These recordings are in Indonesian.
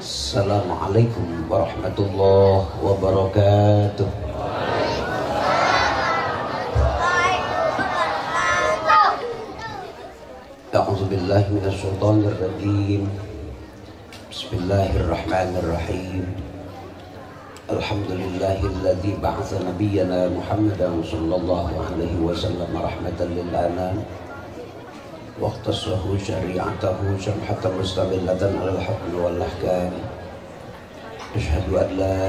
Assalamualaikum warahmatullahi wabarakatuh. A'udzu billahi minasy syaithanir rajim. Bismillahirrahmanirrahim. Alhamdulillahilladzi ba'atsa nabiyyana Muhammadan sallallahu alaihi wasallam rahmatan lil alamin. واختصه شريعته شرحة مستملة على الحكم والأحكام. أشهد أن لا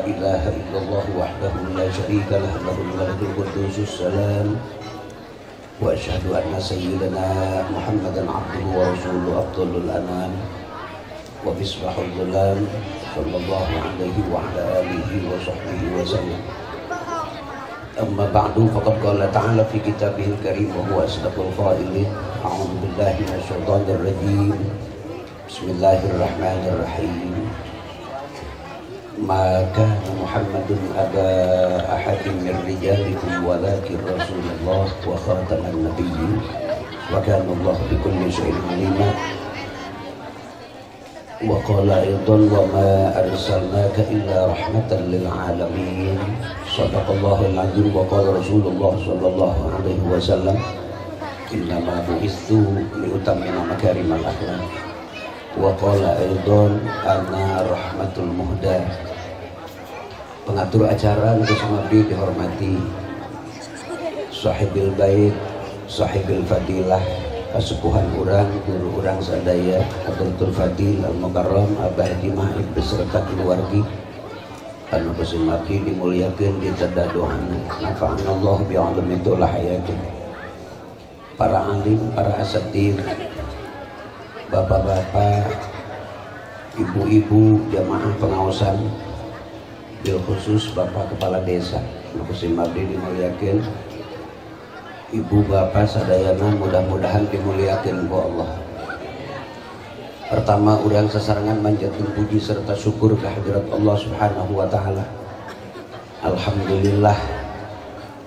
إله إلا الله وحده لا شريك له له الملك القدوس السلام. وأشهد أن سيدنا محمدا عبده ورسوله أفضل الأنام ومصباح الظلام صلى الله عليه وعلى آله وصحبه وسلم. أما بعد فقد قال تعالى في كتابه الكريم وهو أصدق القائلين. أعوذ بالله من الشيطان الرجيم. بسم الله الرحمن الرحيم. ما كان محمد أبا أحد من رجالكم ولكن رسول الله وخاتم النبيين وكان الله بكل شيء عليما. وقال أيضا وما أرسلناك إلا رحمة للعالمين. صدق الله العظيم. وقال رسول الله صلى الله عليه وسلم إنما بعثت لأتمم مكارم الأخلاق. وقال أيضا أنا رحمة المهدى. Pengatur acara Ngus Mabdi dihormati Sahibil Bait, Sahibil Fadilah, Kasepuhan urang, guru urang sadaya, Hadratul Fadil Al-Mukarram Abah Dimahib beserta keluargi anu Ngus Mabdi dimuliakeun diteda doana. Nafa'anallahu bi'ilmi tula hayatih. Para alim, para asatir, bapak-bapak, ibu-ibu, jamaah pengawasan, bil khusus bapak kepala desa Ngus Mabdi dimuliakeun. Ibu bapak sadayana mudah-mudahan dimuliakeun ku Allah. Pertama urang sasarangan manjatkeun puji serta syukur ka hadirat Allah Subhanahu wa taala. Alhamdulillah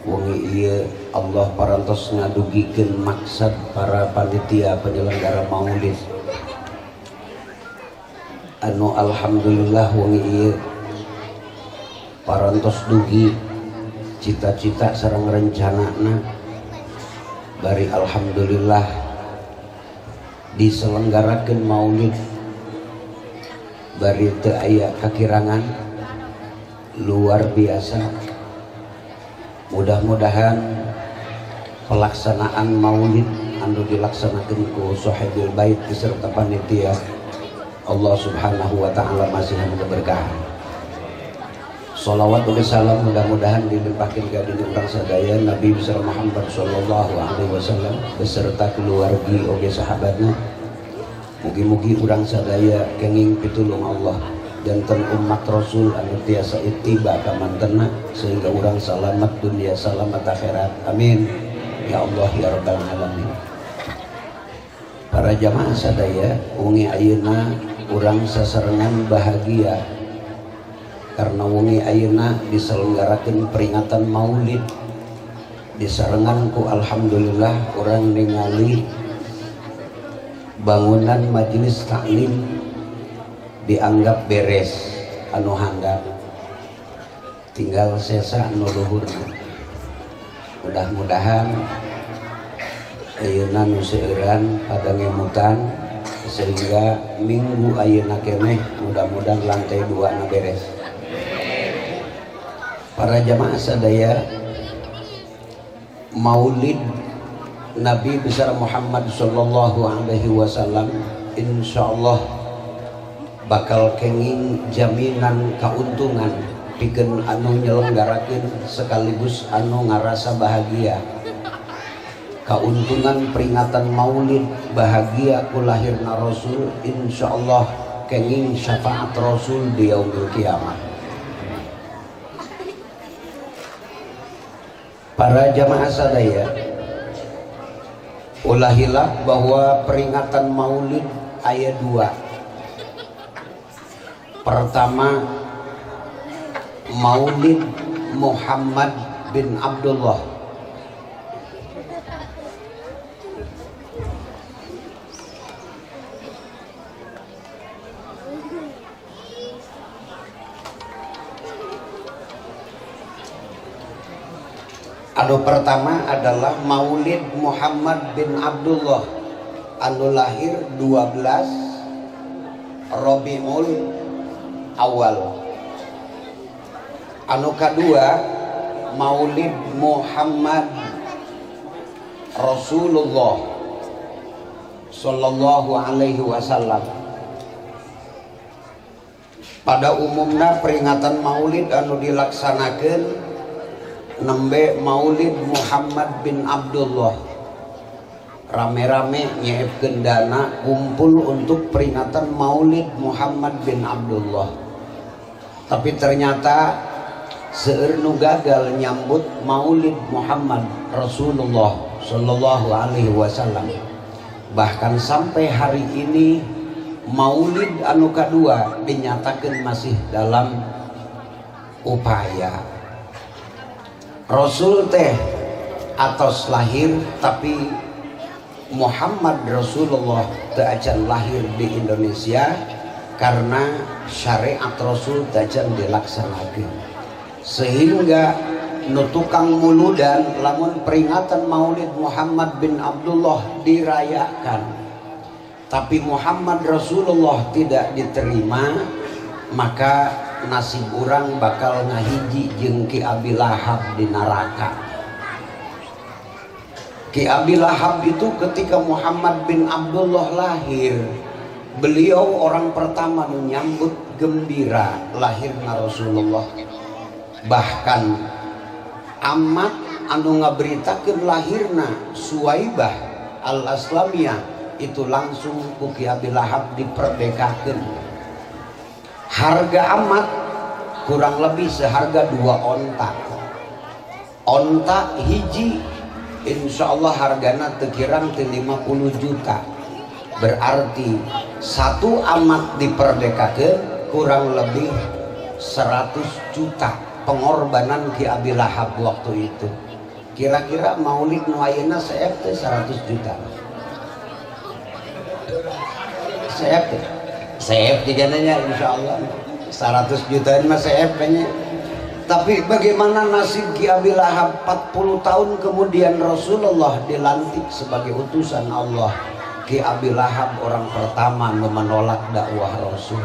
wengi ieu Allah parantos ngadugikeun maksad para panitia penyelenggara Maulid. Anu alhamdulillah wengi ieu parantos dugi cita-cita sareng rencanana bari alhamdulillah diselenggarakeun Maulid bari teu aya kakirangan luar biasa. Mudah-mudahan pelaksanaan Maulid anu dilaksanakeun ku Sahibil Bait beserta panitia Allah Subhanahu wa taala masih keberkahan. Sholawat wa salam mudah-mudahan dilimpahkeun ka dina urang sadaya Nabi besar Muhammad sallallahu alaihi wasallam beserta keluargi oge sahabatna. Mugi-mugi urang sadaya kenging pitulung Allah janten umat Rasul anu tiasa ittiba ka mantenna sehingga urang salamat dunia salamat akhirat. Amin ya Allah ya rabbal alamin. Para jamaah sadaya wengi ayeuna urang sasarengan bahagia karena wengi ayeuna diselenggarakeun peringatan Maulid disarengan ku alhamdulillah urang ningali bangunan majelis taklim dianggap beres anu handap tinggal sesa anu luhurna. Mudah-mudahan ayeuna nu seueuran pada ngemutan sehingga minggu ayeuna keneh mudah-mudahan lantai 2 na beres. Para jamaah sadaya, Maulid Nabi besar Muhammad sallallahu alaihi wasallam insyaallah bakal kenging jaminan kauntungan pikeun anu nyelenggarakeun sekaligus anu ngarasa bahagia. Kauntungan peringatan Maulid bahagia ku lahirna Rasul insyaallah kenging syafaat Rasul di yaumil kiamat. Para jamaah sadaya, ulah hilaf bahwa peringatan Maulid ayat 2. Pertama, Maulid Muhammad bin Abdullah. Anu pertama adalah Maulid Muhammad bin Abdullah anu lahir 12 Rabiul Awal. Anu kedua Maulid Muhammad Rasulullah sallallahu alaihi wasallam. Pada umumna peringatan Maulid anu dilaksanakeun nembe Maulid Muhammad bin Abdullah. Rame-rame nyiapkeun dana kumpul untuk peringatan Maulid Muhammad bin Abdullah. Tapi ternyata seueur nu gagal nyambut Maulid Muhammad Rasulullah sallallahu alaihi wasallam. Bahkan sampai hari ini Maulid anu kedua dinyatakan masih dalam upaya. Rasul teh atos lahir, tapi Muhammad Rasulullah teu acan lahir di Indonesia karena syariat Rasul teu acan dilaksanakeun. Sehingga nu tukang muludan lamun peringatan Maulid Muhammad bin Abdullah dirayakan, tapi Muhammad Rasulullah tidak diterima, maka nasib urang bakal ngahiji jeung Ki Abi Lahab di neraka. Ki Abi Lahab itu ketika Muhammad bin Abdullah lahir, beliau orang pertama menyambut gembira lahirna Rasulullah. Bahkan amat anu ngaberitakeun lahirna Suwaibah al-Aslamiyah itu langsung ku Ki Abi Lahab diperdekakeun. Harga amat kurang lebih seharga 2 onta. Onta hiji insya Allah hargana tekirang 50 juta. Berarti satu amat diperdekakeun kurang lebih 100 juta pengorbanan Ki Abi Lahab waktu itu. Kira-kira Maulid nu ayeuna saep teh 100 juta. Saep teh saep digananya insyaallah 100 jutaan mah saep kayaknya. Tapi bagaimana nasib Ki Abi Lahab? 40 tahun kemudian Rasulullah dilantik sebagai utusan Allah. Ki Abi Lahab orang pertama menolak dakwah Rasul.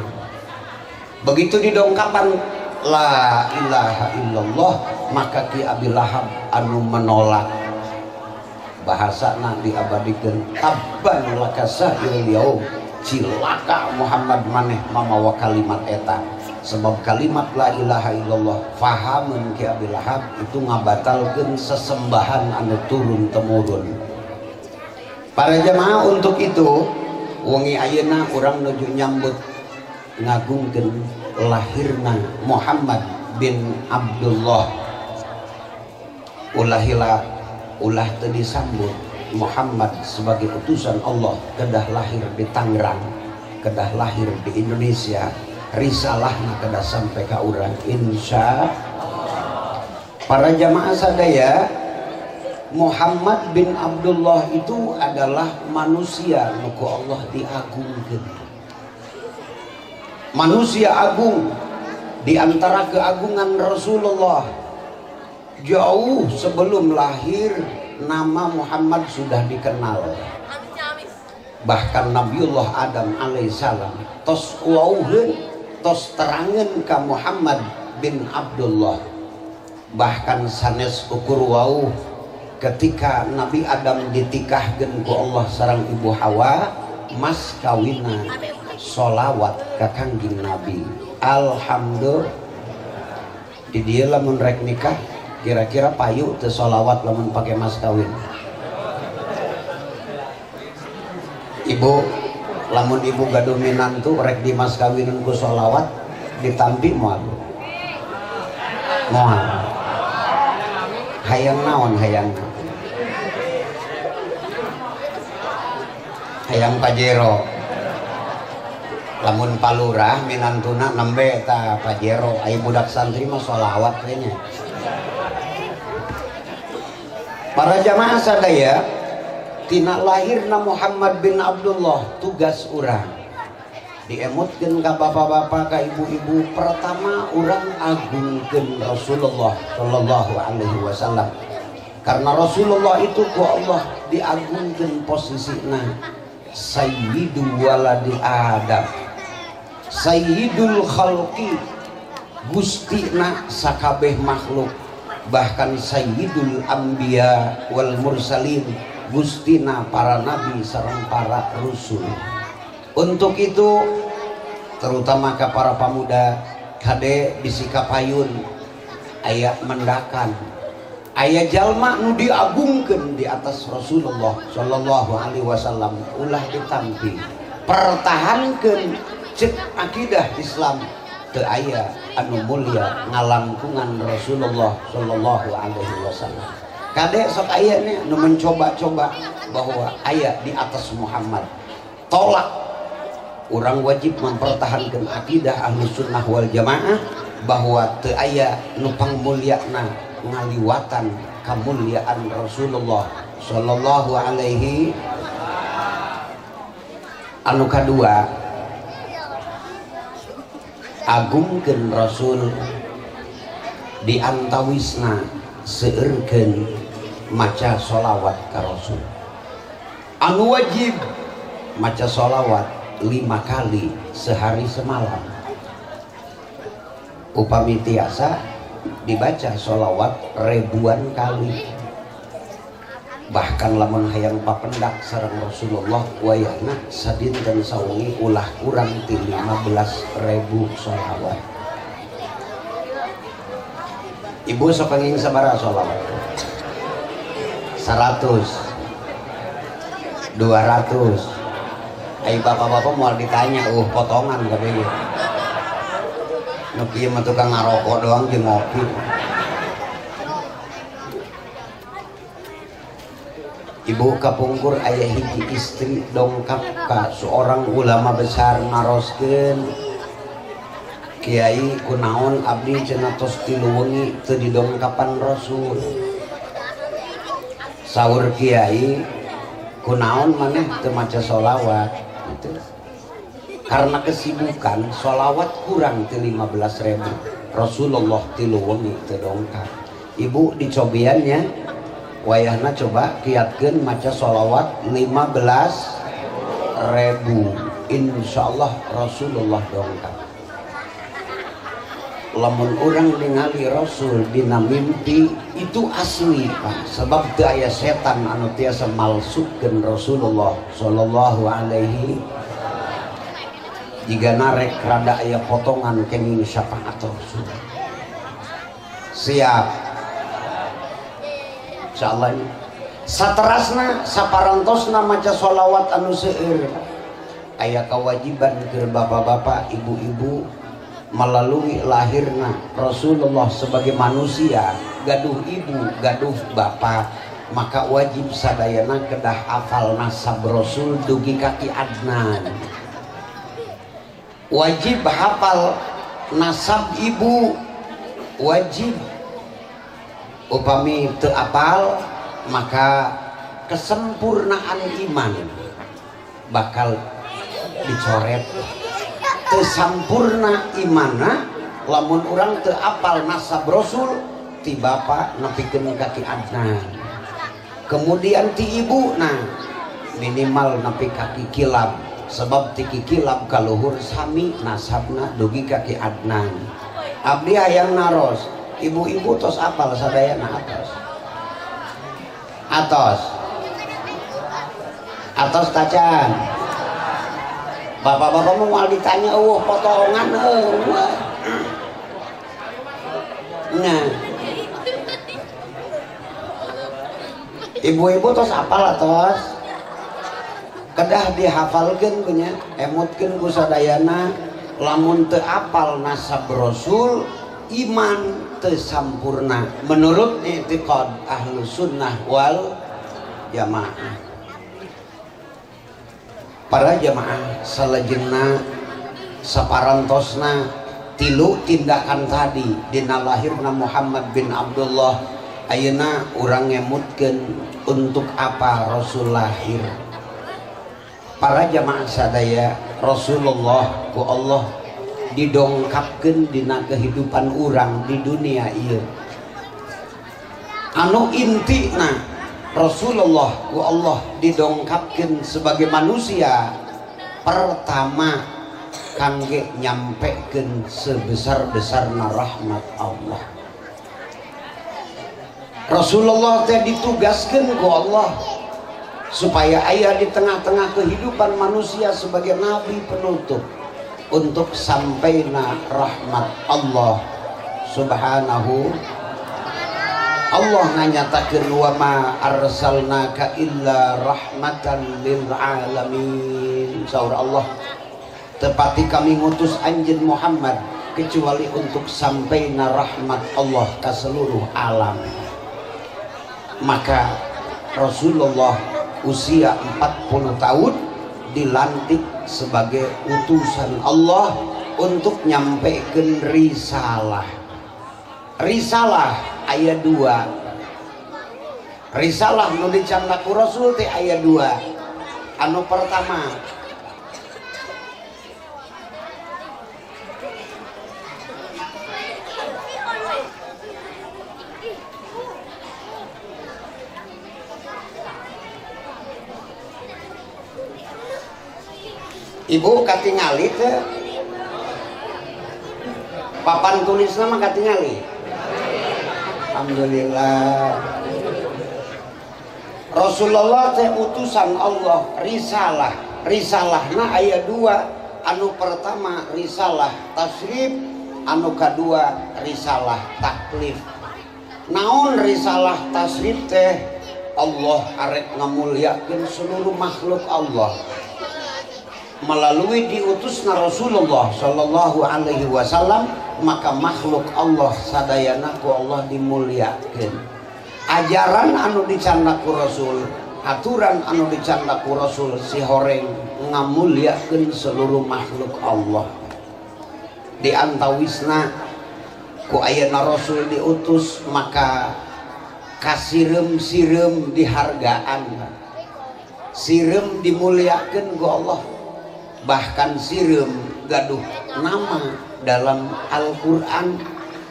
Begitu didongkapan la ilaha illallah, maka Ki Abi Lahab anu menolak. Bahasana diabadikeun tabban laka sahil yaum, cilaka Muhammad maneh mamawa kalimat eta. Sebab kalimat la ilaha illallah fahamun Ki Abi Lahab itu ngabatalkeun sesembahan anu turun temurun. Para jemaah, untuk itu wengi ayeuna urang nuju nyambut ngagungkeun lahirna Muhammad bin Abdullah. Ulah teu disambut Muhammad sebagai utusan Allah kedah lahir di Tangerang, kedah lahir di Indonesia, risalahna kedah sampai ka urang insya. Para jamaah sadaya, Muhammad bin Abdullah itu adalah manusia nuku Allah diagungkeun. Manusia agung di antara keagungan Rasulullah. Jauh sebelum lahir nama Muhammad sudah dikenal. Bahkan Nabiullah Adam alaihissalam tos wauheun, tos terangeun ka Muhammad bin Abdullah. Bahkan sanes ukur wauh ketika Nabi Adam ditikahkeun ku Allah sareng Ibu Hawa, mas kawinna sholawat ka Kangjeng Nabi. Alhamdulillah. Di dieu lamun rek nikah kira-kira payu teu sholawat lamun pake mas kawin. Ibu, lamun ibu gaduh minantu rek di mas kawinan ku sholawat ditampi moal. Moal. Hayang naon hayang? Hayang pajero. Lamun palurah minantuna nembe ta pajero, aya budak santri mah sholawat kayaknya. Para jamaah sadaya, tina lahirna Muhammad bin Abdullah tugas urang diemutkeun ka bapak-bapak, ka ibu-ibu. Pertama urang agungkeun Rasulullah sallallahu alaihi wasallam. karena Rasulullah itu ku Allah diagungkan posisinya sayyidu waladi Adam, sayyidul khalqi, gustina sakabeh makhluk, bahkan sayyidul anbiya wal mursalin, gustina para nabi sareng para rasul. Untuk itu terutama ke para pemuda kade bisi kapayun aya mendakan aya jalma nu diagungkeun di atas Rasulullah sallallahu alaihi wasallam ulah ditampi pertahankeun cek akidah Islam teu aya anu mulia ngalangkungan Rasulullah sallallahu alaihi wasallam. Kade sok aya nih nu mencoba-coba bahwa aya di atas Muhammad, tolak. Orang wajib mempertahankan akidah ahli sunnah wal jamaah bahwa teu aya nu pangmulyana ngaliwatan kamuliaan Rasulullah sallallahu alaihi. Anu kadua, agungkeun Rasul diantawisna seueurkeun maca sholawat ka Rasul. Anu wajib maca sholawat 5 kali sehari semalam. Upami tiasa dibaca sholawat ribuan kali. Bahkan lamun hayang papendak sareng Rasulullah wayahna sadinten sawengi ulah kurang ti 15.000 sholawat. Ibu sok penging sabaraha sholawat? 100, 200. Ayo bapak-bapak mau ditanya, potongan katanya. Nu kieu mah tukang ngarokok doang jeung ngopi. Ibu kapungkur aya hiji istri dongkap ka seorang ulama besar ngaroskeun, Kiai kunaon abdi cenah tos 3 wengi teu didongkapan Rasul. Saur Kiai, kunaon maneh teu maca sholawat. Karena kesibukan sholawat kurang ti 15.000, Rasulullah 3 wengi teu dongkap. Ibu dicobiannya wayahna coba kiatkeun maca sholawat 15.000, insyaallah Rasulullah dongkap. Lamun orang ningali Rasul dina mimpi itu asli Pak, sebab teu aya setan anu tiasa malsukeun Rasulullah sallallahu alaihi. Jika narek rada aya potongan kenging syafaat Rasul. Siap. Insyaallah. Saterasna saparantosna maca sholawat anu seueur aya kewajiban keur bapak-bapak, ibu-ibu melalui lahirna Rasulullah sebagai manusia, gaduh ibu, gaduh bapak, maka wajib sadayana kedah hafal nasab Rasul dugi kaki Adnan. Wajib hafal nasab ibu, wajib. Upami teu apal maka kesempurnaan iman bakal dicoret. Teu sampurna imana lamun urang teu apal nasab Rasul ti bapa nepikeun kaki Adnan, kemudian ti ibu nah minimal nepi kaki Kilab, sebab ti Kilab kaluhur sami nasabna dugi kaki Adnan. Abdi hayang naros, ibu-ibu tos apal sadayana atos tacan. Bapak-bapak mau ditanya, potongan, nah, ibu-ibu tos apal atos, kedah dihafalkeun punya, emutkeun ku sadayana, lamun teu apal nasab Rasul, iman teu sampurna menurut i'tiqad ahlu sunnah wal jamaah. Para jamaah salajengna saparantosna tilu tindakan tadi dina lahirna Muhammad bin Abdullah, ayeuna urang ngemutkeun untuk apa Rasul lahir. Para jamaah sadaya, Rasulullah ku Allah didongkapkeun dina kehidupan urang di dunia ieu. anu intina Rasulullah ku Allah didongkapkeun sebagai manusia pertama kangge nyampekeun sebesar-besarna rahmat Allah. Rasulullah teh ditugaskeun ku Allah supaya aya di tengah-tengah kehidupan manusia sebagai nabi penutup untuk sampaina rahmat Allah subhanahu. Allah nganyatakeun wa ma arsalnaka illa rahmatan lil alamin. Saur Allah, tepati kami ngutus anjeun Muhammad kecuali untuk sampaina rahmat Allah ke seluruh alam. Maka Rasulullah usia 40 tahun dilantik sebagai utusan Allah untuk nyampekeun risalah. Risalah aya 2. Risalah nu dicandak ku Rasul teh aya 2. Anu pertama Ibu katingali teh papan tulisna mah katingali. Alhamdulillah. Rasulullah teh utusan Allah, risalah. Risalahna aya 2. Anu pertama risalah tasrif, anu kedua risalah taklif. Naon risalah tasrif teh? Allah arek ngamulyakeun seluruh makhluk Allah melalui diutusna Rasulullah sallallahu alaihi wasallam, maka makhluk Allah sadayana ku Allah dimuliakeun. Ajaran anu dicandak ku Rasul, aturan anu dicandak ku Rasul si horeng ngamuliakeun seluruh makhluk Allah. Di antawisna ku ayeuna Rasul diutus, maka kasirem-sirem dihargaan, sirem dimuliakeun ku Allah. Bahkan sirem gaduh nama dalam Al-Quran.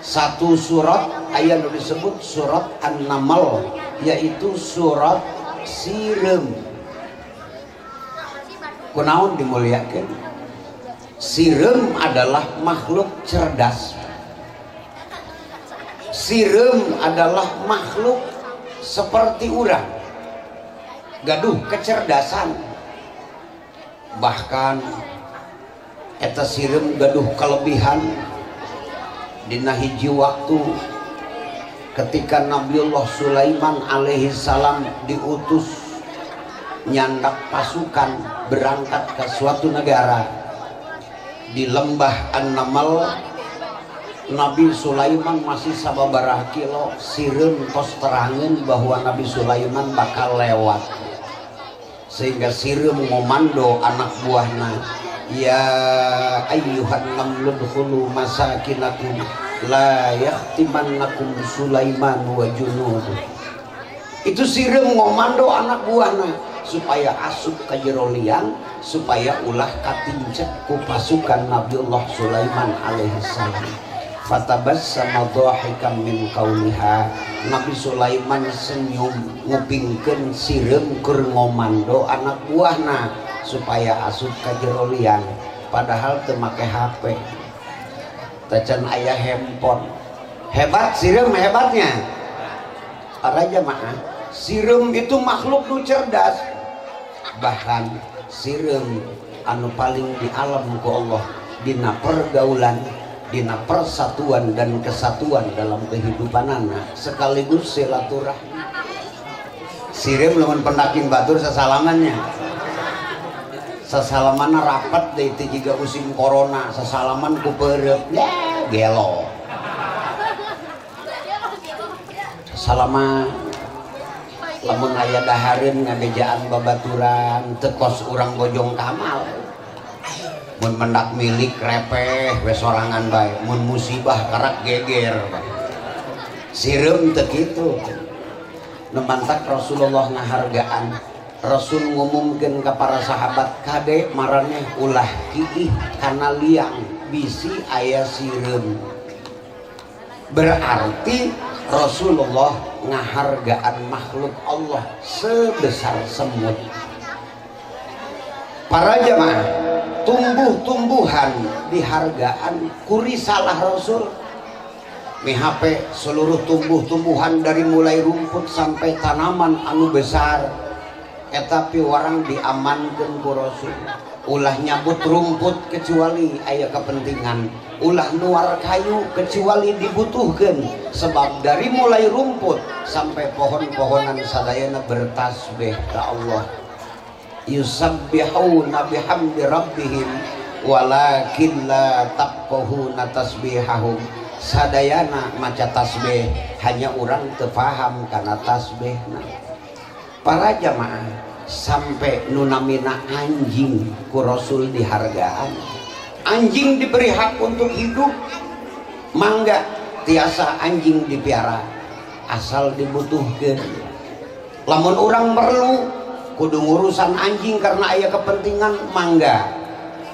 Satu surat ayat disebut surat An-Naml, yaitu surat sirem. Kunaon dimuliakeun? Sirem adalah makhluk cerdas. Sirem adalah makhluk seperti urang, gaduh kecerdasan. Bahkan eta sirem gaduh kelebihan. Dina hiji waktu ketika Nabiullah Sulaiman alaihi salam diutus nyandak pasukan berangkat ke suatu negara di lembah An-Naml, Nabi Sulaiman masih sababaraha kilo, sirem tos terangeun bahwa Nabi Sulaiman bakal lewat, sehingga sirem ngomando anak buahna, ya ayyuhan namlu dkhulu masakinakum la yahtimannakum Sulaiman wa junudu. Itu sirem ngomando anak buahna supaya asup ka jero liang, supaya ulah katincet ku pasukan Nabiullah Sulaiman alaihi salam. Fatabassama dhahikan min qauliha. Nabi Sulaiman senyum ngupingkeun sirem keur ngomando anak buahna supaya asup ka jero liang, padahal teu make HP, tacan aya handphone. Hebat sirem, hebatnya para jamaah, sirem itu makhluk nu cerdas. Bahkan sirem anu paling di alam ku Allah dina pergaulan, dina persatuan dan kesatuan dalam kehidupanana sekaligus silaturahmi. Sirem lamun pendakin batur sasalamannya, sasalamanna rapat deh itu juga musim corona, sasalaman ku peureup ya gelo. Sasalaman lamun aya dahareun ngadejaan babaturan teu kos urang bojong kamal. Mun mendak milik repeh we sorangan bae, mun musibah karak geger bae. Sirem teu kitu. Nu mantak Rasulullah ngahargaan. Rasul ngumumkeun ka para sahabat, kade maraneh ulah kiih kana liang bisi aya sirem. Berarti Rasulullah ngahargaan makhluk Allah sebesar semut. Para jamaah, tumbuh-tumbuhan dihargaan kuri salah Rasul. Mihape seluruh tumbuh-tumbuhan dari mulai rumput sampai tanaman anu besar etapi orang diamankan ku Rasul. Ulah nyabut rumput kecuali aya kepentingan, ulah nuar kayu kecuali dibutuhkan, sebab dari mulai rumput sampai pohon-pohonan sadayana bertasbih ke Allah. Yusabbihuna bihamdi rabbihim walakin la tafqahuna tasbihahum. Sadayana maca tasbih hanya orang tefaham karena tasbihna. Para jamaah, sampai nunamina anjing ku Rasul dihargaan. Anjing diberi hak untuk hidup, mangga tiasa anjing dipiara asal dibutuhkan. Lamun orang perlu kudu ngurusan anjing karena aya kepentingan, mangga.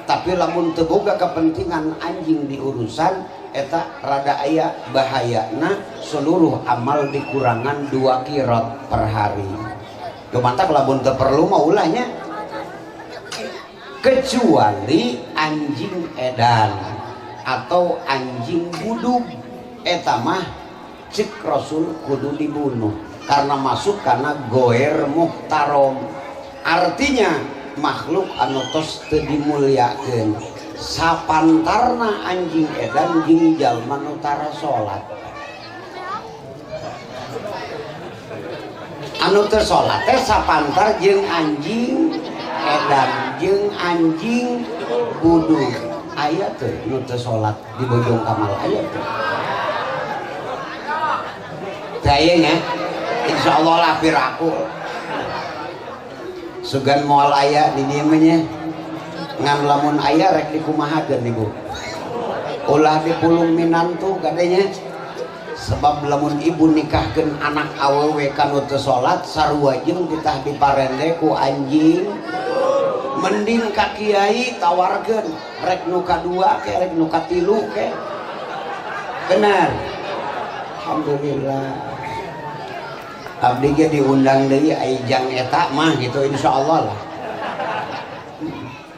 Tapi lamun teu boga kepentingan anjing diurusan, eta rada aya bahayana, seluruh amal dikurangan 2 qirot per hari. Mantap lamun teu perlu mah ulahnya, kecuali anjing edan atau anjing budug, eta mah cek Rasul kudu dibunuh karena masuk karena goer muhtarom, artinya makhluk anu tos teu dimuliakeun. Sapantarna anjing edan jeung jalma nu tara salat, anu teu salat teh sapantar jeung anjing edan jeung anjing budug. Aya teu nu teu salat di Bojong Kamal, aya teu? Teu nya insyaallah lah piraku sugan moal aya di dieu mah nya. Ngan lamun aya rek dikumahakeun ibu, ulah dipulung minantu gadenya. Sebab lamun ibu nikahkeun anak awewe kanu teu salat sarua jeung ditah diparende ku anjing, mending ka kiai tawarkeun rek nu kadua ke rek nu katilu ke. Benar. Alhamdulillah. Abdi ge diundang deui aijang eta mah gitu insyaallah lah.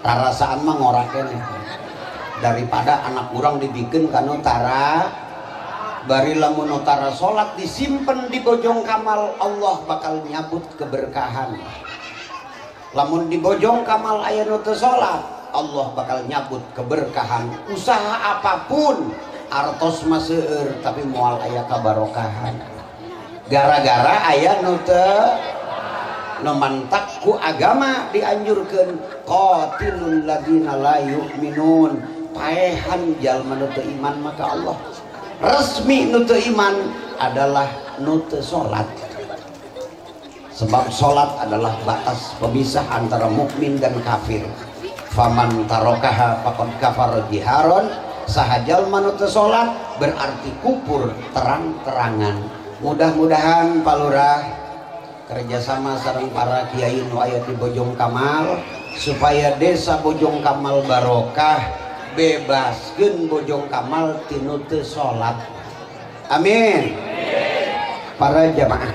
Tarasaan mah ngorakeun daripada anak urang dibikin kanu tara bari lamun tara salat disimpen di Bojong Kamal, Allah bakal nyabut keberkahan. Lamun di Bojong Kamal aya nu teu salat, Allah bakal nyabut keberkahan. Usaha apapun artos mah seueur tapi moal aya kabarokahan. Gara-gara aya nu teu mantak ku agama dianjurkeun qatilul ladina la yu'minun, paehan jalma nu teu iman maka Allah. Resmi nu teu iman adalah nu teu salat, sebab salat adalah batas pemisah antara mukmin dan kafir. Faman tarokaha faqad kafara jiharon, saha jalma nu teu salat berarti kufur terang-terangan. Mudah-mudahan palurah kerjasama sareng para kiai nu aya di Bojong Kamal supaya desa Bojong Kamal barokah, bebaskeun Bojong Kamal tinu teu salat. Amin. Para jamaah,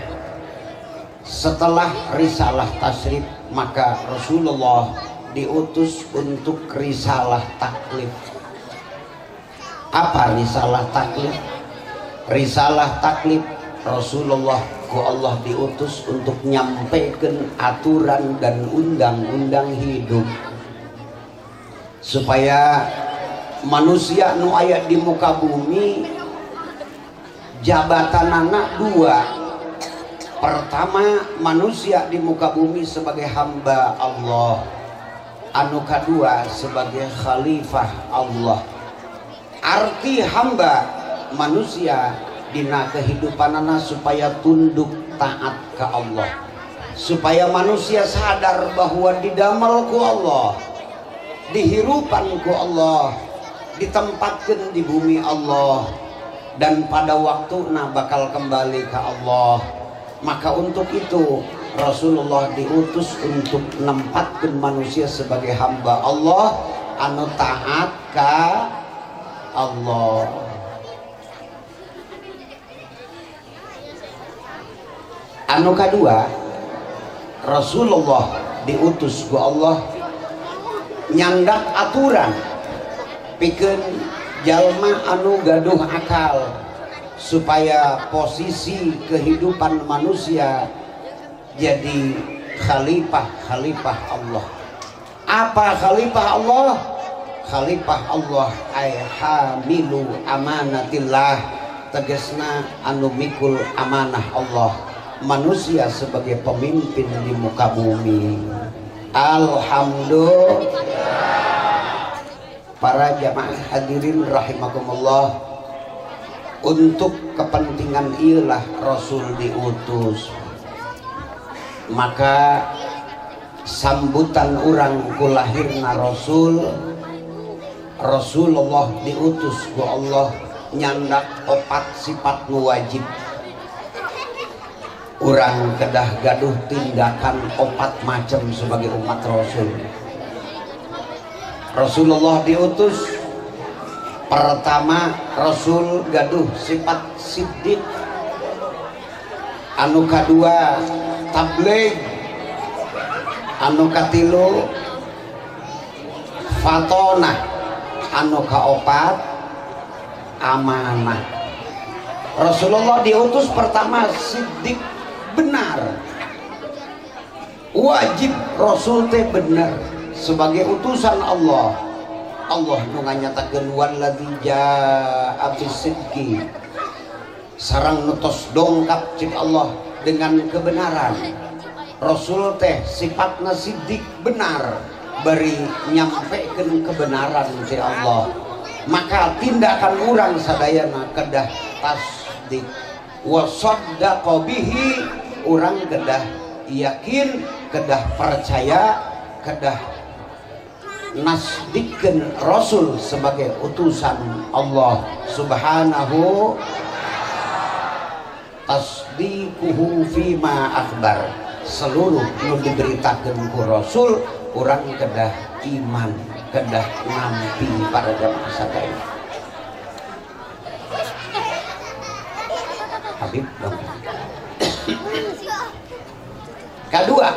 setelah risalah tasrif maka Rasulullah diutus untuk risalah taklif. Apa risalah taklif? Risalah taklif Rasulullah ku Allah diutus untuk nyampaikan aturan dan undang-undang hidup supaya manusia nu aya di muka bumi jabatanana 2. Pertama, manusia di muka bumi sebagai hamba Allah, anu kadua sebagai khalifah Allah. Arti hamba manusia dina kehidupanana supaya tunduk taat ke Allah, supaya manusia sadar bahwa didamel ku Allah, dihirupan ku Allah, ditempatkan di bumi Allah, dan pada waktunya bakal kembali ke Allah. Maka untuk itu Rasulullah diutus untuk menempatkan manusia sebagai hamba Allah anu taat ka Allah. Anu kadua, Rasulullah diutus ku Allah nyandak aturan pikeun jalma anu gaduh akal supaya posisi kehidupan manusia jadi khalifah Allah. Apa khalifah Allah? Khalifah Allah ay hamilu amanatillah, tegesna anu mikul amanah Allah, manusia sebagai pemimpin di muka bumi. Alhamdulillah. Para jamaah hadirin rahimakumullah, untuk kepentingan iyalah Rasul diutus. Maka sambutan orang ku lahirna Rasulullah diutus ku Allah nyandak 4 sifat nu wajib. Urang kedah gaduh tindakan 4 macam sebagai umat Rasul. Rasulullah diutus pertama, Rasul gaduh sifat siddiq. Anu kadua tabligh. Anu katilu fatonah. Anu kaopat amanah. Rasulullah diutus pertama siddiq, benar, wajib Rasul teh benar sebagai utusan Allah. Allah nu nganyatakeun walladzi jaa bisidqi, sareng nutos dongkap cik Allah dengan kebenaran. Rasul teh sifatna siddiq, benar, bari nyampekeun kebenaran ti Allah. Maka tindakan urang sadayana kedah tasdik wa saddaqa bihi, urang kedah yakin, kedah percaya, kedah nasdikeun Rasul sebagai utusan Allah subhanahu. Tasdiquhu fima akhbar, seluruh nu diberitakeun ku Rasul urang kedah iman, kedah nampi para jamaah sadaya. Habib dong. Kedua,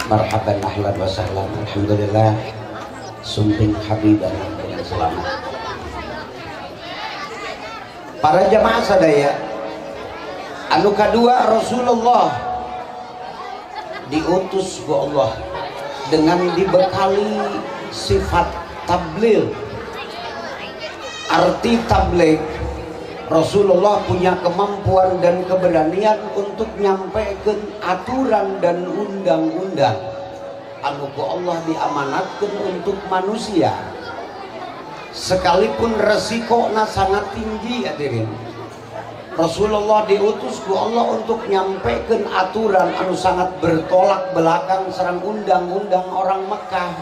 marhaban ahlan wa sahlan, alhamdulillah, sumping habiban dengan selamat. Para jamaah sadaya, anu kadua Rasulullah diutus ku Allah dengan dibekali sifat tabligh. Arti tabligh, Rasulullah punya kemampuan dan keberanian untuk nyampaikan aturan dan undang-undang anu ku Allah diamanatkan untuk manusia, sekalipun resikonya sangat tinggi. Hadirin, Rasulullah diutus ku Allah untuk nyampaikan aturan anu sangat bertolak belakang sareng undang-undang orang Mekah.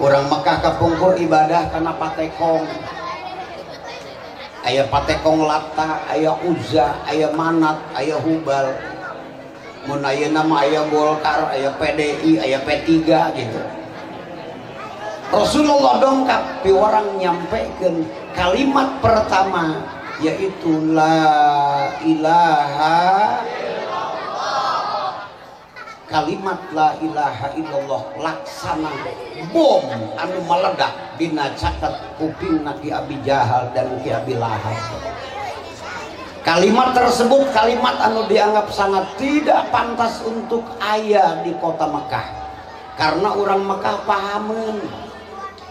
Orang Mekah kapungkur ibadah karena patekong. Aya patekong Lata, aya Uzza, aya Manat, aya Hubal. Mun aya nama aya Golkar, aya PDI, aya P3 gitu. Rasulullah dongkap pi orang nyampekeun kalimat pertama yaitu la ilaha illallah. kalimat la ilaha illallah laksana bom anu meledak dina caket kupingna Ki Abi Jahal dan Ki Abi Lahab. Kalimat tersebut kalimat anu dianggap sangat tidak pantas untuk aya di kota Mekah, karena orang Mekah pahamen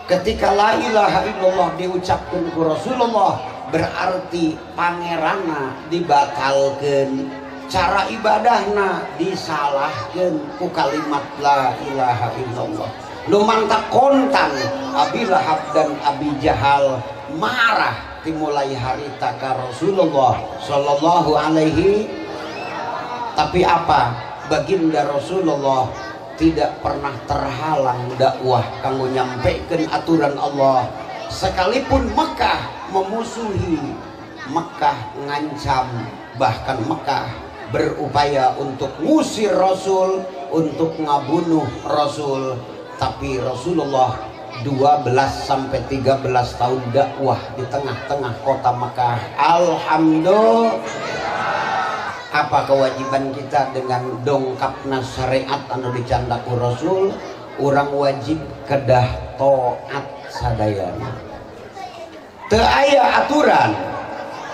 ketika la ilaha illallah diucapkan ku Rasulullah berarti pangeranna dibatalkan, cara ibadahna disalahkan ku kalimat la ilaha illallah. Lu mantap kontan Abi Lahab dan Abi Jahal marah dimulai harita ka Rasulullah sallallahu alaihi. Tapi apa, baginda Rasulullah tidak pernah terhalang dakwah kanggo nyampekeun aturan Allah, sekalipun Mekah memusuhi, Mekah ngancam, bahkan Mekah berupaya untuk ngusir Rasul, untuk ngabunuh Rasul. Tapi Rasulullah 12-13 tahun dakwah di tengah-tengah kota Mekah. Alhamdulillah. Apa kewajiban kita dengan dongkapna syariat anu dicandaku Rasul? Urang wajib kedah taat sadayana. Teu aya aturan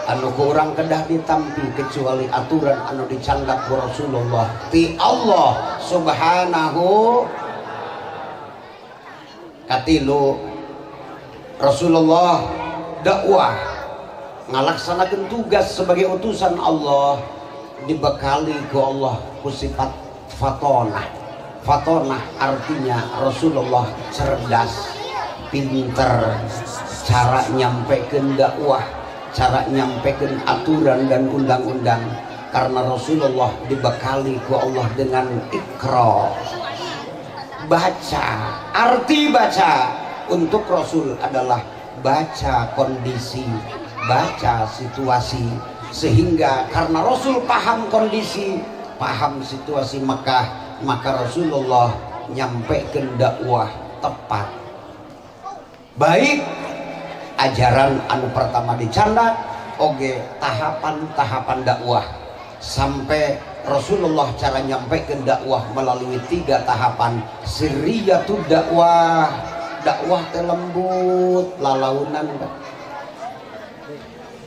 anu ku urang kedah ditampi kecuali aturan anu dicandak ku Rasulullah ti Allah Subhanahu. Katilu Rasulullah dakwah ngalaksanakeun tugas sebagai utusan Allah, dibekali ku Allah ku sifat fatonah. Fatonah artinya Rasulullah cerdas, pinter, cara nyampekeun dakwah, cara nyampekeun aturan dan undang-undang, karena Rasulullah dibekali ku Allah dengan ikra, baca. Arti baca untuk Rasul adalah baca kondisi, baca situasi, sehingga karena Rasul paham kondisi, paham situasi Mekah, maka Rasulullah nyampekeun dakwah tepat. Baik ajaran anu pertama dicandak oge tahapan-tahapan dakwah, sampai Rasulullah cara nyampaikan dakwah melalui 3 tahapan. Sirriyatud dakwah, dakwah teh lembut lalaunan,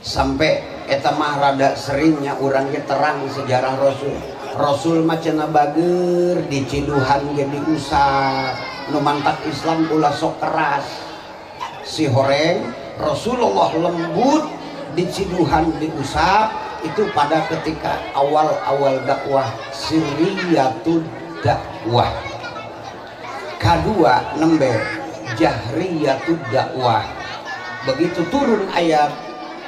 sampai eta mah rada seringnya urang ge terang sejarah Rasul. Rasul mah cenah bager di ciduhan ge diusap, nu mantak Islam ulah sok keras. Si horeng Rasulullah lembut di ciduhan diusap, itu pada ketika awal-awal dakwah sirriyatud dakwah. Kedua nembe jahriyatud dakwah. Begitu turun ayat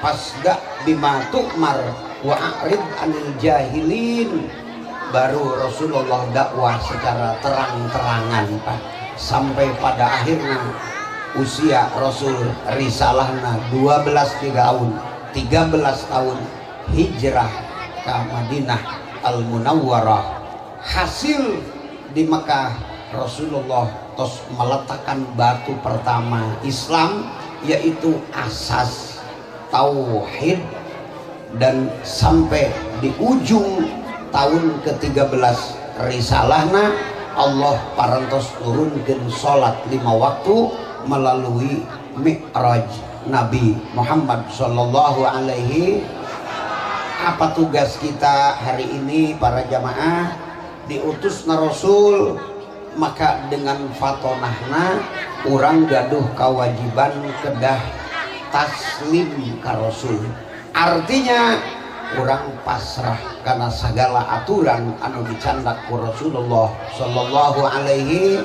fasda bima tu'mar wa a'rid anil jahilin, baru Rasulullah dakwah secara terang-terangan Pak, sampai pada akhirnya usia Rasul risalahna 13 tahun hijrah ke Madinah Al-Munawwarah. Hasil di Mekah Rasulullah tos meletakkan batu pertama Islam, yaitu asas tauhid, dan sampai di ujung tahun ke-13 risalahna Allah parantos turunkeun salat 5 waktu melalui Mi'raj Nabi Muhammad sallallahu alaihi. Apa tugas kita hari ini para jamaah? Diutusna Rasul, maka dengan fatonahna urang gaduh kewajiban kedah taslim ka Rasul. Artinya urang pasrah karena segala aturan anu dicandak ku Rasulullah sallallahu alaihi.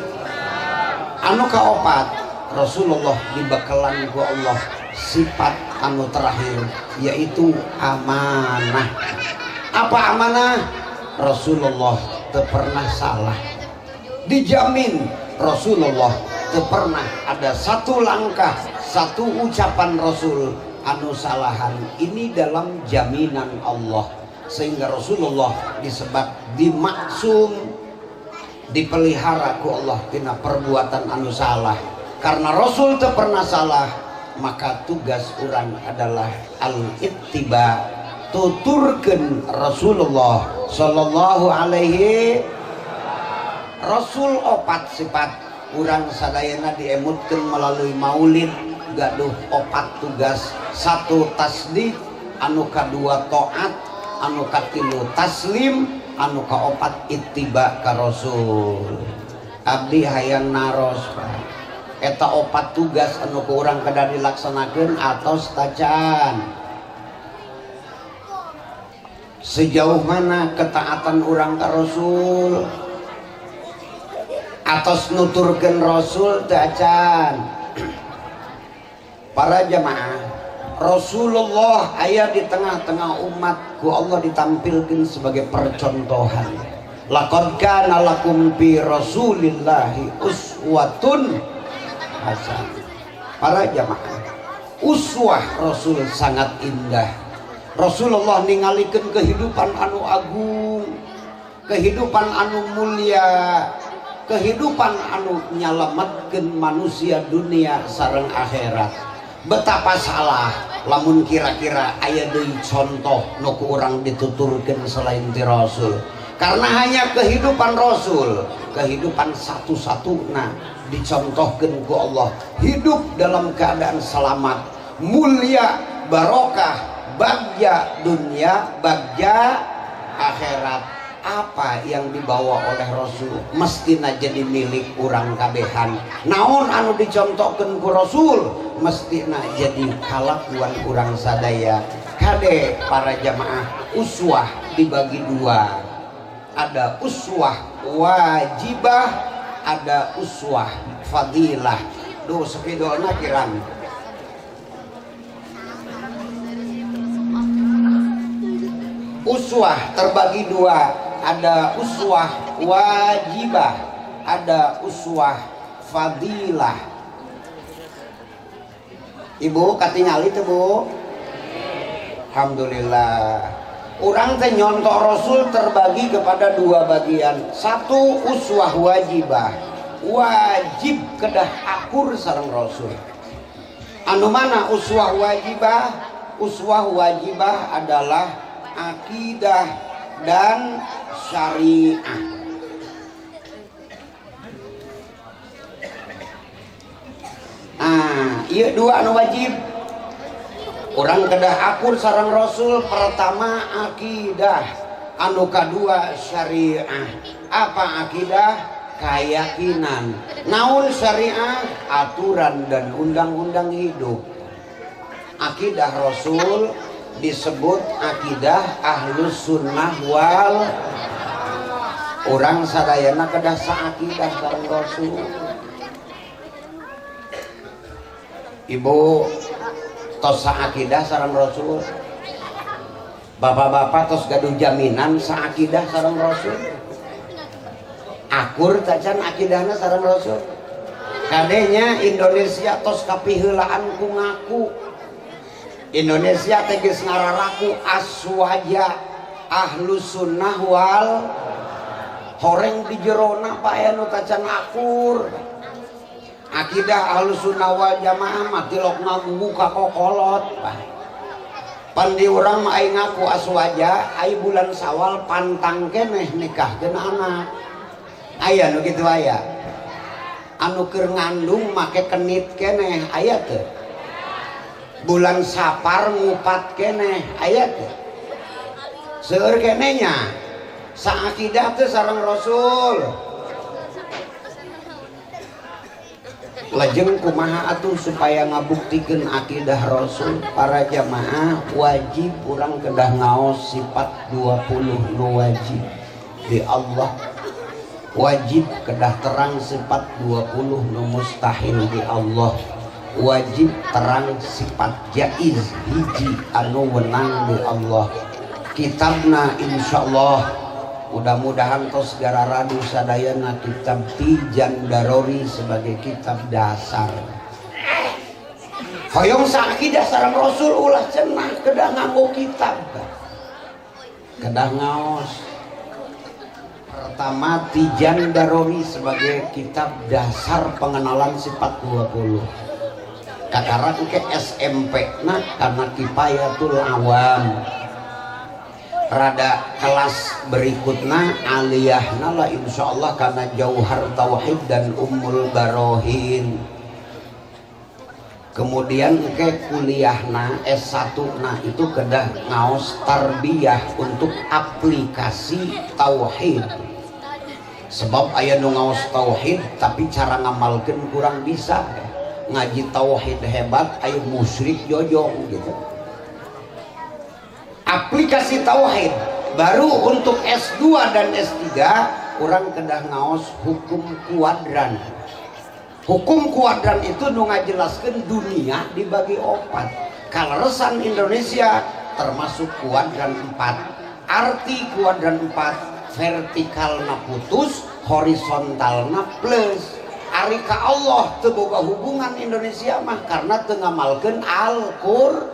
Anu kaopat, Rasulullah dibekalan ku Allah sifat anu terakhir, yaitu amanah. Apa amanah? Rasulullah teu pernah salah, dijamin Rasulullah teu pernah ada satu langkah, satu ucapan Rasul anu salahan. Ini dalam jaminan Allah, sehingga Rasulullah disebut dimaksum, dipelihara ku Allah tina perbuatan anu salah. Karena Rasul teu pernah salah, maka tugas orang adalah al-ittiba, tuturkeun Rasulullah sallallahu alaihi. Rasul opat sifat urang sadayana diemutkeun melalui maulid gaduh opat tugas. Satu tasdik, anu kadua taat, anu katilu taslim, anu kaopat ittiba ka Rasul. Abdi hayang naros eta opat tugas anu ku urang kedah dilaksanakeun atos tacan. Sejauh mana ketaatan urang ka Rasul atos nuturkeun Rasul tacan. Para jamaah, Rasulullah aya di tengah-tengah umat ku Allah ditampilkan sebagai percontohan. Laqad kana lakum fi Rasulillahi uswatun hasanah. Para jamaah, uswah Rasul sangat indah. Rasulullah ningalikeun kehidupan anu agung, kehidupan anu mulia, kehidupan anu nyalametkeun manusia dunia sareng akhirat. Betapa salah lamun kira-kira aya deui contoh nu ku urang dituturkeun selain ti Rasul. Karena hanya kehidupan Rasul, kehidupan satu-satuna dicontohkeun ku Allah, hidup dalam keadaan selamat, mulia, barokah, bagja dunia, bagja akhirat. Apa yang dibawa oleh Rasul mestina jadi milik urang kabehan. Naon anu dicontohkeun ku Rasul mestina jadi kalakuan urang sadaya. Kade para jamaah, uswah dibagi dua. Ada uswah wajibah, ada uswah fadilah. Duh sepidolna kirang. Uswah terbagi dua, ada uswah wajibah, ada uswah fadilah. Ibu katingali teh Bu? Alhamdulillah. Urang teh nyontoh Rasul terbagi kepada dua bagian. Satu uswah wajibah, wajib kedah akur sareng Rasul. Anu mana uswah wajibah? Uswah wajibah adalah akidah dan syariah. Iya dua anu wajib. Orang kedah akur sareng Rasul, pertama akidah, anu kadua syariah. Apa akidah? Keyakinan. Naun syariah? Aturan dan undang-undang hidup. Akidah Rasul disebut akidah ahlus sunnah wal. Orang sadayana kedah saakidah sareng Rasul. Ibu tos saakidah sareng Rasul. Bapak-bapak tos gaduh jaminan saakidah sareng Rasul. Akur tacan akidahna sareng Rasul. Kadenya Indonesia tos kapiheulaan ku ngaku. Indonesia teges ngararaku aswaja ahlus sunnah wal, horeng di jerona pae anu tacan akur. Akidah ahlus sunnah wal jamaah mah tilok ngagugu ka kokolot. Pan di urang mah ai ngaku aswaja, ai bulan Sawal pantang keneh nikahkeun anak. Aya nu kitu aya. Anu keur ngandung make kenit keneh aya teu? Bulan Sapar ngupat keneh aya teh. Seueur kenehnya saakidah teh sareng Rasul. Lajeng kumaha atuh supaya ngabuktikeun akidah Rasul? Para jamaah wajib urang kedah ngaos sifat 20 nu wajib di Allah. Wajib kedah terang sifat 20 nu mustahil di Allah. Wajib terang sifat jaiz hiji anu wenang di Allah. Kitabna insyaallah mudah-mudahan tos gara radu sadayana kitab Tijan Darori sebagai kitab dasar. Hoyong saakidah sareng Rasul ulah cenah kedah nganggo kitab. Kedah ngaos. Pertama Tijan Darori sebagai kitab dasar pengenalan sifat 20. Katarak ke SMP nah karena kifayatul awam. rada kelas berikutnya aliyahna lah insyaallah karena Jauhar Tauhid dan Ummul Barohin. Kemudian ke kuliahna S1 nah itu kedah ngaos tarbiyah untuk aplikasi tauhid. Sebab aya nu ngaos tauhid tapi cara ngamalkeun kurang bisa. Ngaji tauhid hebat aya musyrik jojong gitu. Aplikasi tauhid baru untuk S2 dan S3 orang kedah ngaos hukum kuadran. Hukum kuadran itu nu ngajelaskeun dunia dibagi 4. Kaleresan Indonesia termasuk kuadran 4. Arti kuadran 4 vertikalna putus, horizontalna plus. Ari ka Allah teu boga hubungan Indonesia mah karena teu ngamalkeun Al-Qur'an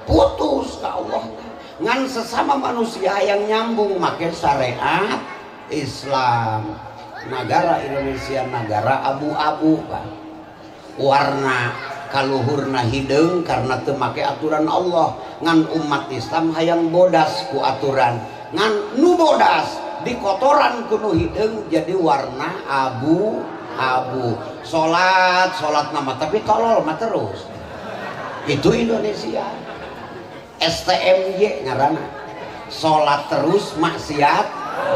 putus ka Allah. Ngan sesama manusia yang nyambung make syariat Islam. Negara Indonesia negara abu-abu kan. Warna kaluhurna hideung karena teu make aturan Allah. Ngan umat Islam hayang bodas ku aturan. Ngan nu bodas di kotoran kuno hideung jadi warna abu-abu. Salat nama tapi tolol mah terus. Itu Indonesia. STMJ ngaranna salat terus maksiat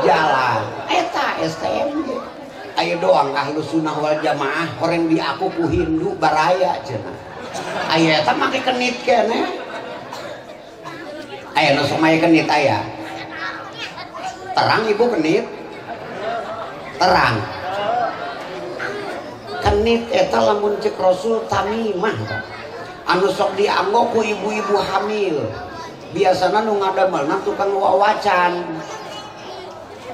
jalan eta STMJ. Ayo doang ahlu sunnah wal jamaah horeng di aku ku Hindu baraya cenah. Ayo eta make kenit keneh. Ayo nu sok make kenit aya. Terang ibu kenit. Terang. Kenit eta lamun cek Rasul tamimah. Anu sok dianggo ku ibu-ibu hamil biasana nu ngadamelna tukang wawacan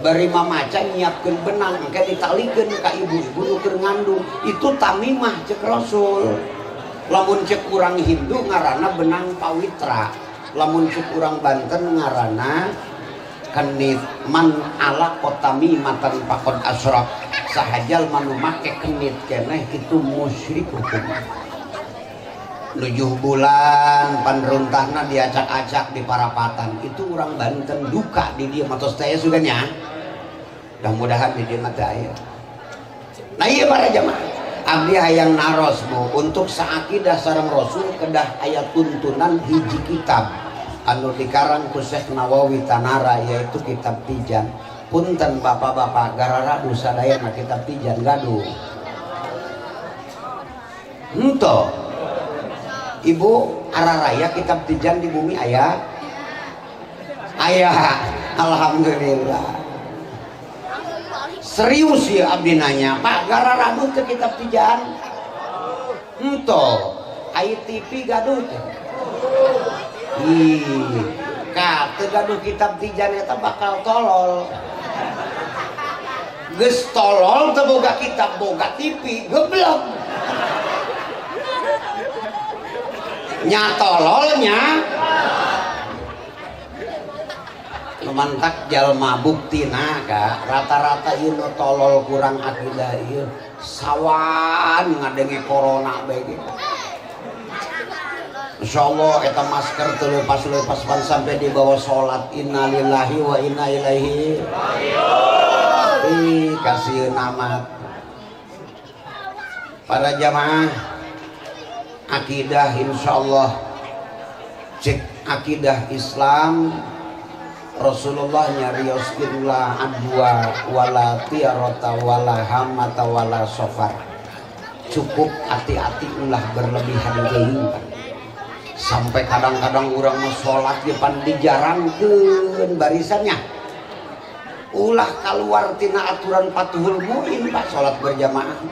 bari mamacan nyiapkeun benang engke ditalikeun ka ibu-ibu nu keur ngandung itu tamimah cek Rasul. Lamun cek urang Hindu ngaranna benang pawitra, lamun cek urang Banten ngaranna kenit. Man ala kotami matan pakon asrak sahajal manu make kenit keneh itu musyrik hukum. 7 bulan panruntahna diacak-acak di Parapatan itu orang Banten duka di dia matos teh suganya. Mudah-mudahan di dia mata aya. Nah iya para jamaah abdi hayang naros bu untuk saakidah sareng Rasul kedah aya tuntunan hiji kitab anu dikarang ku Syekh Nawawi Tanara yaitu kitab Tijan. Punten bapak-bapak garara dusadayana kitab Tijan gaduh. Henteu Ibu araraya kitab Tijan di bumi ayah alhamdulillah serius ya abdi nanya Pak gararadu ke kitab Tijan ento ITV gaduh kata gaduh kitab Tijan eta bakal tolol geus tolol teu boga kitab boga TV geblek nyatololnya lumantak jalma buktina ka rata-rata ieu tolol kurang akidah ieu sawan ngadenge corona bae gitu. Insyaallah eta masker teu leupas-leupas pan sampai di bawah salat innalillahi wa inna ilaihi raji'un. Kasieun amat para jamaah akidah insyaallah cek akidah Islam Rasulullah nyarioskeun la adwa wala tiarata wala hamata wala safar cukup hati-hati ulah berlebihan deui sampai kadang-kadang urang mah salat ge pan dijarangkeun barisannya ulah kaluar tina aturan Fathul Muin Pak salat berjamaah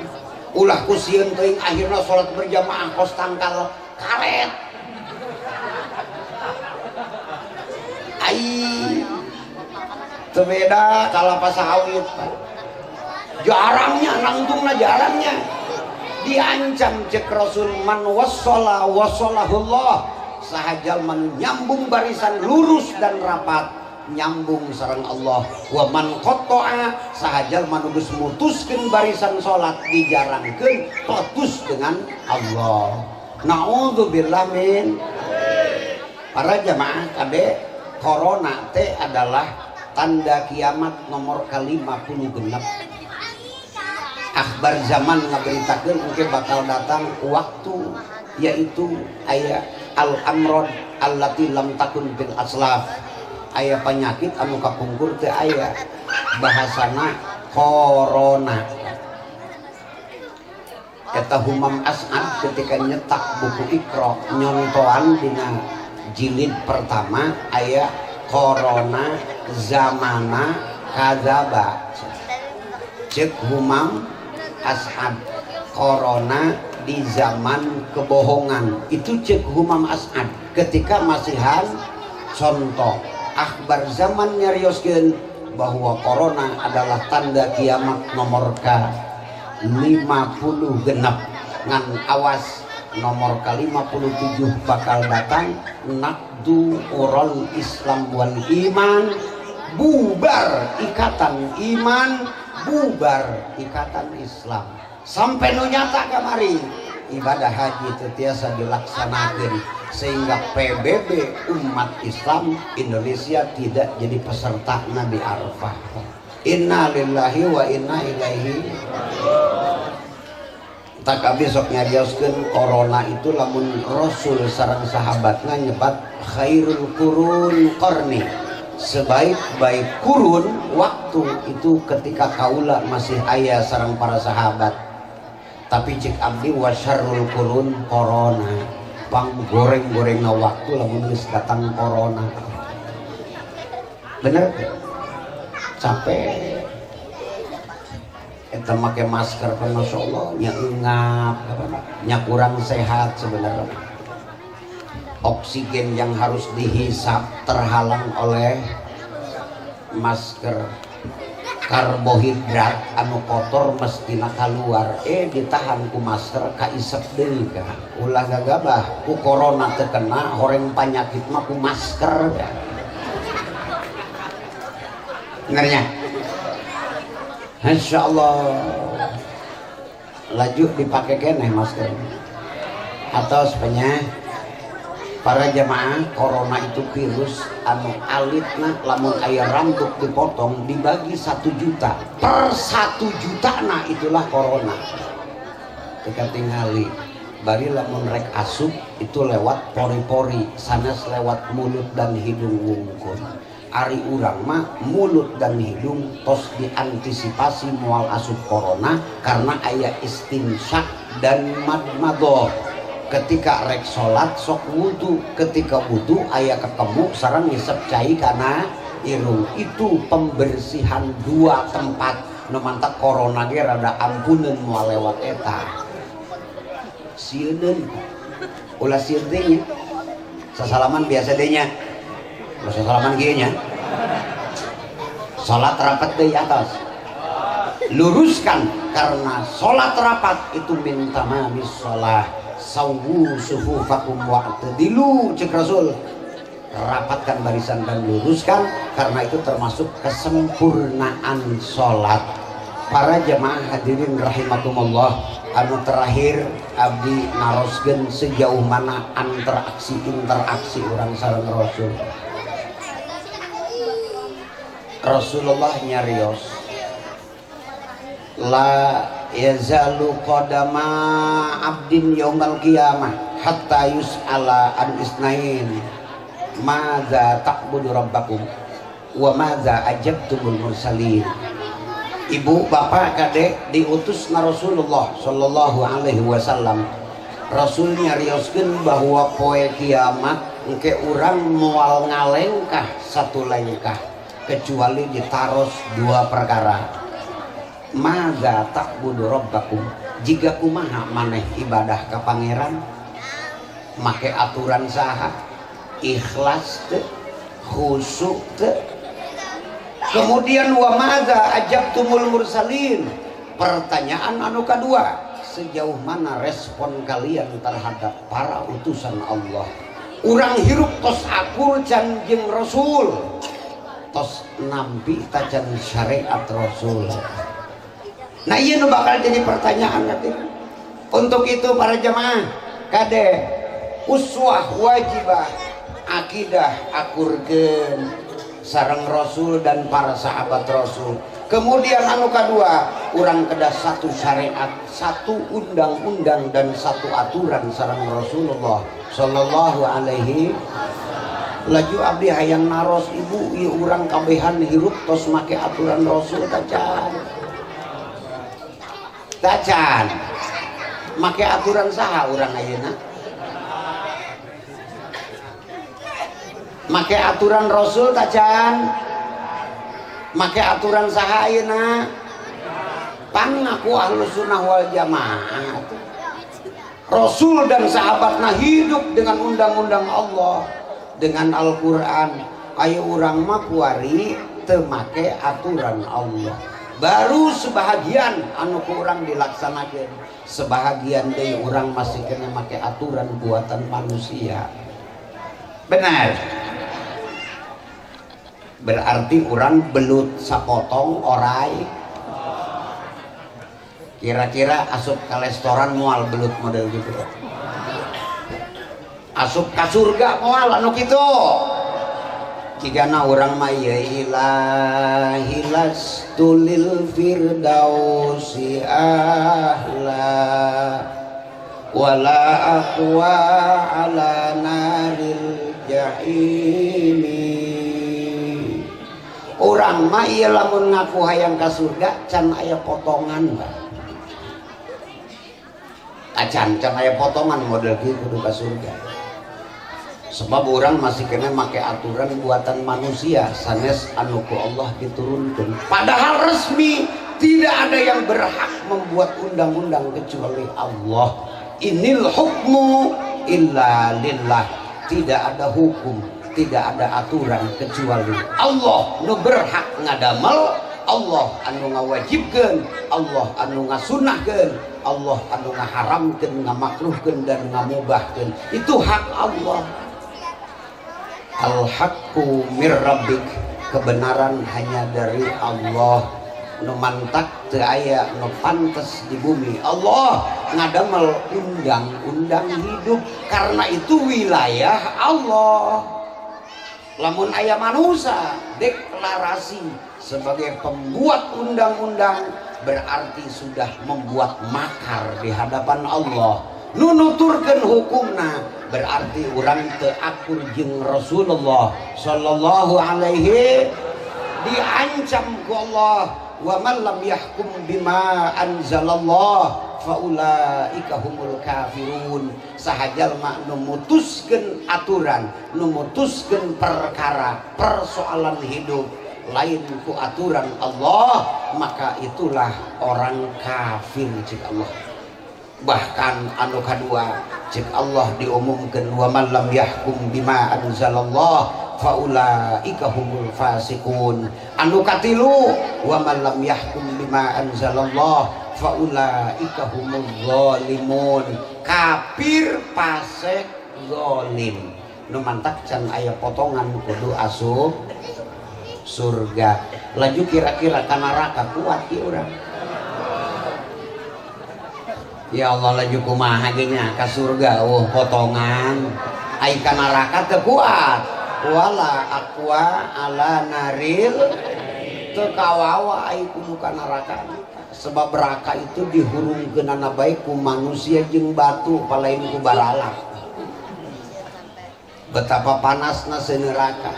ulah kusieun teuing akhirna salat berjamaah kos tangkal karet ai teu beda kalapa sawit jarangnya nangtungna jarangnya diancam cek Rasul man wassalahullah sahajal man nyambung barisan lurus dan rapat nyambung sareng Allah wa man qatta'a sahajal manugus mutuskeun barisan salat dijarangkeun putus dengan Allah. Naudzubillah min para jamaah kade corona teh adalah tanda kiamat nomor ke-50 genep. Akhbar zaman ngaberitakeun engke bakal datang waktu, yaitu aya al-amrod allati lam takun fil aslaf, aya penyakit anu kapungkur teu aya, bahasana corona. Eta Humam As'ad ketika nyetak buku Iqra nyontoan dina jilid pertama aya corona zamana kadzaba. Cek Humam As'ad, corona di zaman kebohongan. Itu cek Humam As'ad ketika masihan contoh. Akhbar zaman nyarioskeun bahwa corona adalah tanda kiamat nomor ke-50 genep. Ngan awas nomor ke-57 bakal datang, nakdu urul Islam wal iman, bubar ikatan iman, bubar ikatan Islam. Sampai nu nyata kamari ibadah haji tetiasa dilaksanakan sehingga PBB umat Islam Indonesia tidak jadi peserta Nabi Arafah. Inna lillahi wa inna ilaihi. Tak besok nyarioskeun corona itu lamun Rasul sareng sahabatna nyebat khairul qurun qarni, sebaik-baik kurun waktu itu ketika kaula masih aya sareng para sahabat. Tapi cik abdi wasyarrul qurun corona, pang goreng-gorengna waktu lamun geus datang corona. Bener capek eta make masker kan masyaallah nya engap nya kurang sehat sebenarnya. Oksigen yang harus dihisap terhalang oleh masker. Karbohidrat anu kotor mestina keluar ditahan ku masker kaisep deui ka. Ulah gagabah ku corona teu kena horeng panyakit mah ku masker ya. Ngernya Insya Allah laju dipakai keneh masker atau sebenarnya para jamaah. Corona itu virus anu alitna lamun aya rambut dipotong dibagi 1 juta per 1 juta, nah itulah corona. Teka tingali bari lamun rek asup itu lewat pori-pori, sanes lewat mulut dan hidung wungkul. Ari urang mah mulut dan hidung tos diantisipasi moal asup corona karena aya istinsyak dan madmadoh. Ketika rek salat sok wudu, ketika wudu aya ketemu sareng ngisep cai kana irung. Itu pembersihan 2 tempat. Nu mantap corona ge rada ampuneun moal lewat eta. Sieun ulah sieun deui nya. Sasalaman biasa deui nya. Salaman kieu nya. Salat rapat deui atas. Luruskan karena salat rapat itu min tamamis shalah. Sawu sufufakum wa'tadilu cek Rasul. Rapatkan barisan dan luruskan karena itu termasuk kesempurnaan salat. Para jemaah hadirin rahimakumullah, anu terakhir abdi naroskeun sejauh mana interaksi orang sareng Rasul. Rasulullah nyarios la yazalu qadama abdin yaumal qiyamah hatta yus'ala an isnain madza ta'budu rabbakum wa madza ajabtumul mursalin. Ibu bapak kadek diutus na Rasulullah sallallahu alaihi wasallam. Rasul nyarioskeun bahwa poe kiamat engke urang moal ngalengkah 1 lengkah kecuali ditaros 2 perkara. Madza ta'budu rabbakum, jika kumaha maneh ibadah ka pangeran, make aturan saha, ikhlas teu, khusyuk teu. Kemudian wa madza ajabtumul mursalin, pertanyaan anu kedua, sejauh mana respon kalian terhadap para utusan Allah. Urang hirup tos akur can jeung Rasul, tos nampi tacan syariat Rasul. Nah iya nu bakal jadi pertanyaan katanya. Untuk itu para jemaah kade uswah wajibah akidah akurkeun sareng Rasul dan para sahabat Rasul. Kemudian anu kadua, urang kedah satu syariat, satu undang-undang dan satu aturan sareng Rasulullah sallallahu alaihi. Laju abdi hayang naros ibu ieu urang kabehan hirup tos make aturan Rasul tacan. Tacan. Make aturan saha urang ayeuna? Make aturan Rasul tacan. Make aturan saha ayeuna? Pan ngaku Ahlus Sunnah wal Jamaah. Rasul dan sahabatna hidup dengan undang-undang Allah, dengan Al-Qur'an. Aya urang mah kuari teu make aturan Allah. Baru sebahagian anu ku urang dilaksanakeun. Sebahagian deui urang masih kena make aturan buatan manusia. Benar. Berarti orang belut sapotong orai. Kira-kira asup ke restoran moal belut model gitu. Asup ke surga moal anu kitu. Jigana urang mah ya ilahi lastulil firdausi ahla wala aqwa ala naril jahimi. Orang mah ieu lamun ngaku hayang ka surga can aya potongan. Can aya potongan model kieu kudu ka surga. Sebab orang masih kena make aturan buatan manusia sanes anu ku Allah diturunkeun. Padahal resmi tidak ada yang berhak membuat undang-undang kecuali Allah. Inil hukmu illa lillah. Tidak ada hukum, tidak ada aturan kecuali Allah nu berhak ngadamel, Allah anu ngawajibkeun, Allah anu ngasunnahkeun, Allah anu ngaharamkeun, ngamakruhkeun dan ngamubahkeun. Itu hak Allah. Al-haqqu mir rabbik, kebenaran hanya dari Allah. Nu mantak teu aya nu pantes di bumi. Allah ngadamel undang-undang hidup, karena itu wilayah Allah. Lamun aya manusia deklarasi sebagai pembuat undang-undang, berarti sudah membuat makar di hadapan Allah. Nu nuturkeun hukumna berarti urang teu akur jeung Rasulullah sallallahu alaihi, diancam ku Allah. Wa man lam yahkum bima anzalallah faulaika humul kafirun. Sahajal mak numutuskeun aturan, numutuskeun perkara persoalan hidup lain ku aturan Allah, maka itulah orang kafir cik Allah. Bahkan anu kadua cik Allah diumumkeun wa man lam yahkum bima anzalallah faulaika humul fasiqun. Anu katilu wa man lam yahkum bima anzalallah faulaika humul zalimun. Kafir, fasik, zalim. Nu mantak can aya potongan kudu asup surga. Laju kira-kira ka neraka kuat ieu urang. Ya Allah, laju kumaha ge nya ka surga potongan. Ai ka neraka teu kuat. Wala aqwa ala naril, teu kawawa ai kudu ka neraka. Sebab neraka itu dihurungkeunana bae ku manusia jeung batu, palain ku baralak. Betapa panasna neraka.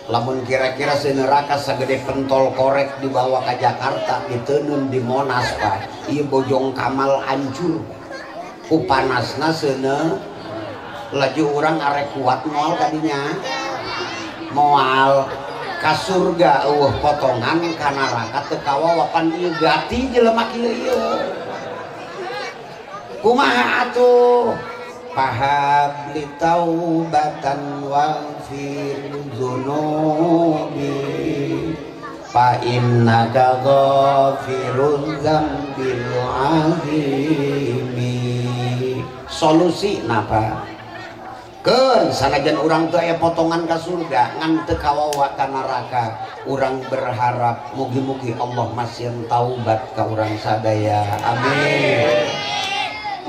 Lamun kira-kira neraka sagede pentol korek dibawa ke Jakarta, diteunun di Monas Pak, ieu bojong Kamal hancur ku panasna seuneu. Laju urang arek kuat moal kadinya, moal ka surga potongan ka neraka teu kawawapan ieu gati jelema kieu ieu. Kumaha atuh? Fahabli taubatan waghfir dzunubi fa innaka ghafiruz dzambil azimi. Solusi napa? Keun sanajan urang teu aya potongan ka surga ngan teu kawawa ka neraka, urang berharap mugi-mugi Allah masieun taubat ka urang sadaya. Amin.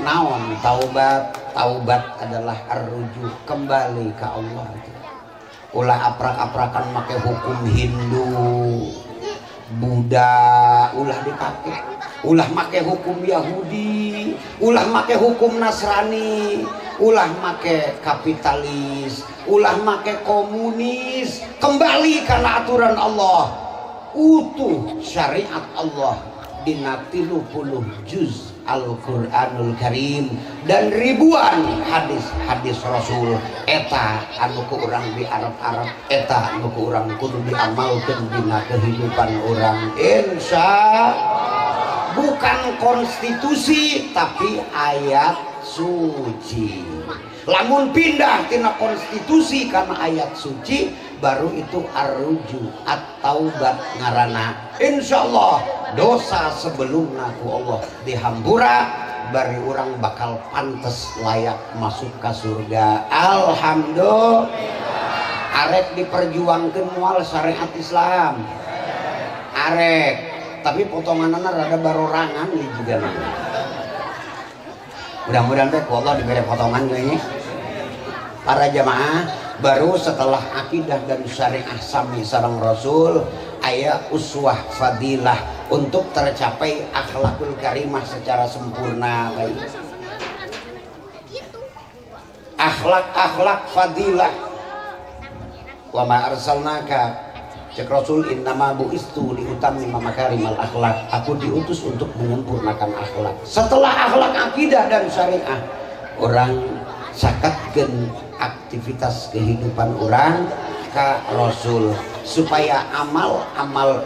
Naon taubat? Taubat adalah arruju, kembali ke Allah. Ulah aprak-aprakan make hukum Hindu, Buddha, ulah dipakai. Ulah make hukum Yahudi, ulah make hukum Nasrani, ulah make kapitalis, ulah make komunis. Kembali karena aturan Allah, utuh syariat Allah dina 30 juz Al-Quranul Karim dan ribuan hadis Rasul. Eta anu ku urang di Arab-Arab, eta anu ku urang kudu diamalkeun dina kehidupan urang. Insya bukan konstitusi tapi ayat suci. Lamun pindah tina konstitusi karena ayat suci, baru itu arruju at-taubat ngaranna. Insyaallah dosa sebelumna ku Allah dihampura, bari urang bakal pantes layak masuk ke surga. Alhamdulillah. Arek diperjuangkeun moal syariat Islam. Arek, tapi potonganana rada barorangan nih juga nanti. Mudah-mudahan teh Allah diberi potongan kayaknya. Para jamaah, baru setelah akidah dan syariah sami sareng Rasul, aya uswah fadilah untuk tercapai akhlakul karimah secara sempurna. Akhlak fadilah. Wa ma arsalnaka, cek Rasul, innama bu'istu liutammima makarimal akhlak. Aku diutus untuk menyempurnakan akhlak. Setelah akhlak akidah dan syariah, orang sakatkeun aktivitas kehidupan orang ke Rasul supaya amal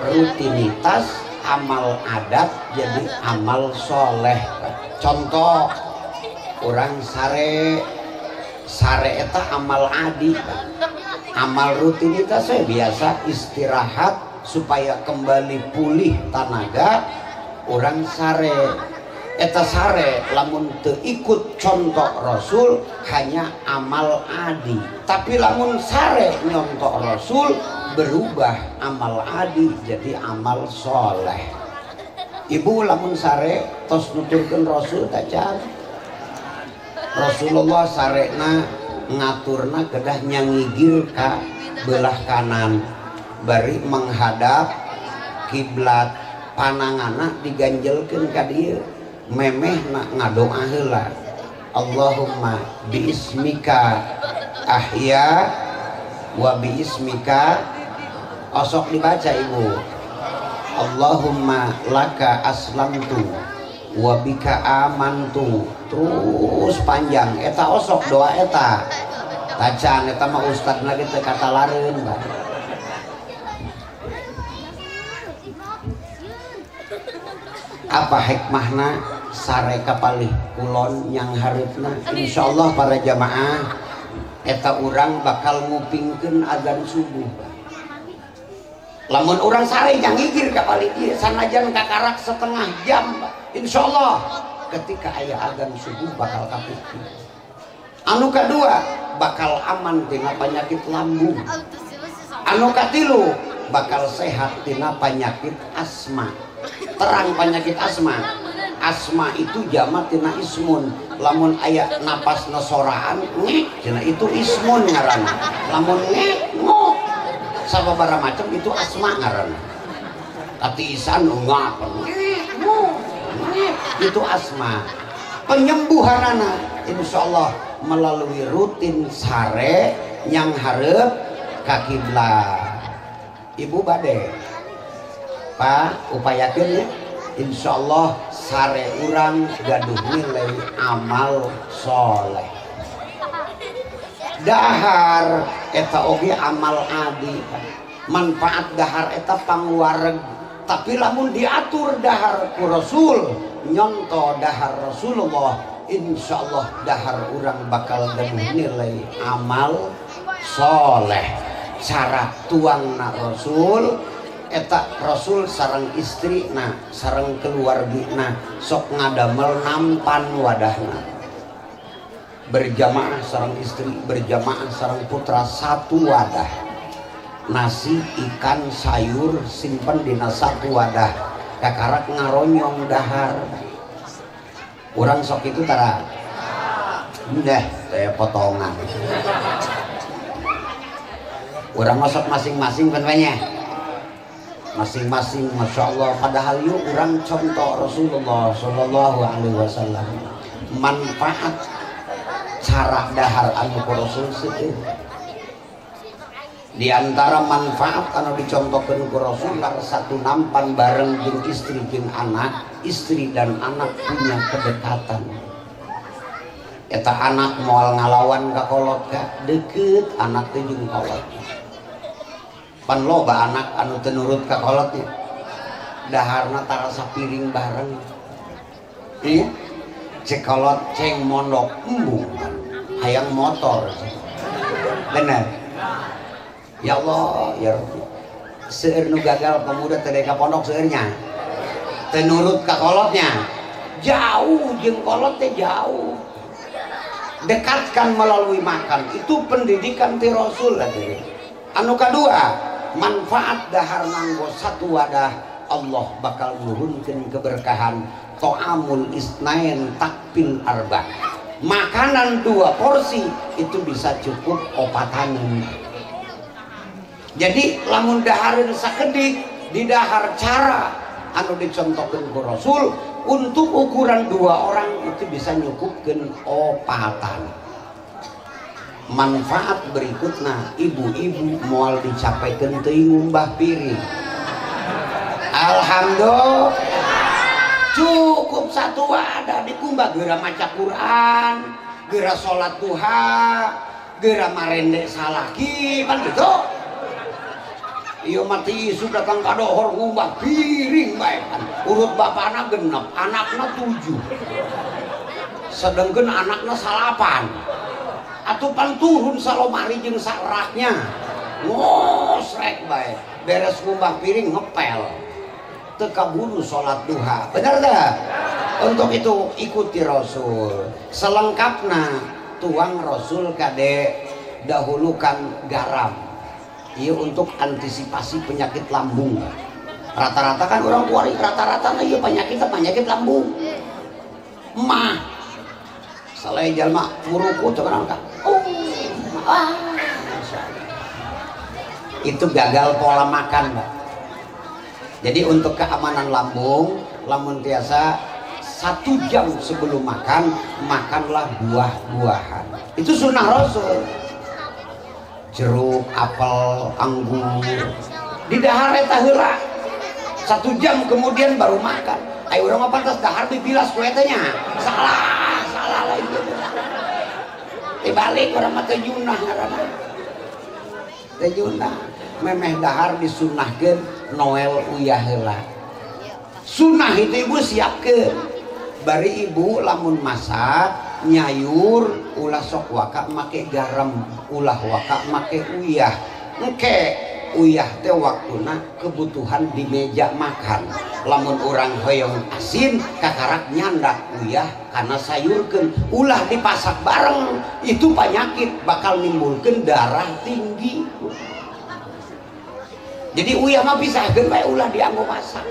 rutinitas, amal adat jadi amal soleh. Contoh, orang sare eta amal adi, amal rutinitas saya biasa istirahat supaya kembali pulih tenaga. Orang sare eta sare lamun teu ikut contoh Rasul hanya amal adi, tapi lamun sare nyontok Rasul berubah amal adi jadi amal soleh. Ibu lamun sare tos nuturkeun Rasul tacar, Rasulullah sarena ngaturna kedah nyangigir ka belah kanan, bari menghadap kiblat, panangana diganjelkeun ka dieu, memeh ngadoa heula, Allahumma biismika ahya wa biismika, osok dibaca ibu, Allahumma laka aslamtu wa bika amantu, terus panjang eta osok doa eta tacan eta mah ustadna ge teu katalareun Pak. Apa hikmahna sare kapalih kulon yang hareupeuna? Insyaallah para jamaah eta urang bakal ngupingkeun adzan subuh. Lamun urang sare nyangigir kapalih ieu sanajan kakarak setengah jam, insyaallah ketika aya adzan subuh bakal kapungkur. Anu kadua bakal aman tina penyakit lambung. Anu katilu bakal sehat tina penyakit asma. Terang penyakit asma. Asma itu jamak tina ismun. Lamun aya napas nesoraan ngek cenah itu ismun ngaranna. Lamun ngek ngok sababaraha macam itu asma ngaranna. Atiisan ngak ngek ngok ngek itu asma. Penyembuhanana insyaallah melalui rutin sare yang hareup ka kiblat. Ibu bade Pak upayakeun ya, insyaallah sare urang gaduh nilai amal soleh. Dahar eta oge amal adi, manfaat dahar eta pangwareg, tapi lamun diatur dahar ku Rasul, nyonto dahar Rasulullah, insyaallah dahar urang bakal gaduh nilai amal soleh. Cara tuangna Rasul eta Rasul sareng istrina sareng keluargina sok ngadamel nampan wadahna, berjamaah sareng istri, berjamaah sareng putra satu wadah, nasi ikan sayur simpen dina satu wadah, kakarak ngaronyong dahar. Urang sok itu tara Dah, saya potongan. Orang masak masing-masing banyak. Masing-masing, masya Allah. Padahal yuk orang contoh Rasulullah Sallallahu Alaihi Wasallam. Manfaat cara dahar anu Rasul seueur. Di antara manfaat anu dicontohkeun ku Rasul satu nampan bareng jeung istri jeung anak, istri dan anak punya kedekatan. Eta anak moal ngalawan ka kolot ka deukeut anak teh jeung kolot. Pan loba anak anu teu nurut ka kolotnya. Daharna tara sapiring bareng. Iya. Cek kolot ceng mondok embung. Hayang motor. Bener. Ya Allah, ya Rabbi. Seueur nu gagal pemuda teh ka pondok seueurnya. Teu nurut ka kolotnya. Jauh jeung kolot teh jauh. Dekatkan melalui makan, itu pendidikan ti Rasul. Anu kadua, manfaat dahar nganggo satu wadah, Allah bakal nurunkeun keberkahan. To'amul isnain takfil arba. Makanan 2 porsi itu bisa cukup opatanan. Jadi lamun dahareun sakedik di dahar cara anu dicontohkeun ku Rasul untuk ukuran 2 orang itu bisa nyukupkeun opatan. Manfaat berikutnya, ibu-ibu moal dicapaikeun teuing ngumbah piring. Alhamdulillah cukup satu wadah dikumbah geura maca Quran, geura salat duha, geura marende salaki pan gitu. Iya mati sudah datang kadohor ngumbah piring bae kan. Urut bapakna 6, anakna 7. Sedengkeun anakna 8. Atupan turun salomari jeung saraknya. Ngosrek bae. Beres ngumbah piring ngepel. Teu kaburu salat duha. Bener dah? Untuk itu ikuti Rasul. Selengkapna tuang Rasul kade dahulukan garam. Iya untuk antisipasi penyakit lambung. Rata-rata kan orang tua rata-rata iya penyakit lambung. Mah saleh jalma muruku teu kan. Itu gagal pola makan, Mbak. Jadi untuk keamanan lambung, lamun tiasa 1 jam sebelum makan, makanlah buah-buahan. Itu sunnah Rasul. Jeruk, apel, anggur di dahar eta heula 1 jam kemudian baru makan. Ayo urang mah pantas dahar dibilas ku eta nya. Salah lain gitu. Dibalik urang mah teu junah ngaranna. Teu junah. Memeh dahar disunnahkeun Noel uyah heula. Sunnah itu ibu siapkeun. Bari ibu lamun masak nyayur ulah sok waka make garam, ulah waka make uyah. Engke uyah teh waktuna kebutuhan di meja makan. Lamun orang hoyong asin kakarak nyandak uyah karena sayurkeun ulah dipasak bareng itu penyakit bakal nimbulkeun darah tinggi. Jadi uyah mah pisahkeun bae ulah dianggo masak.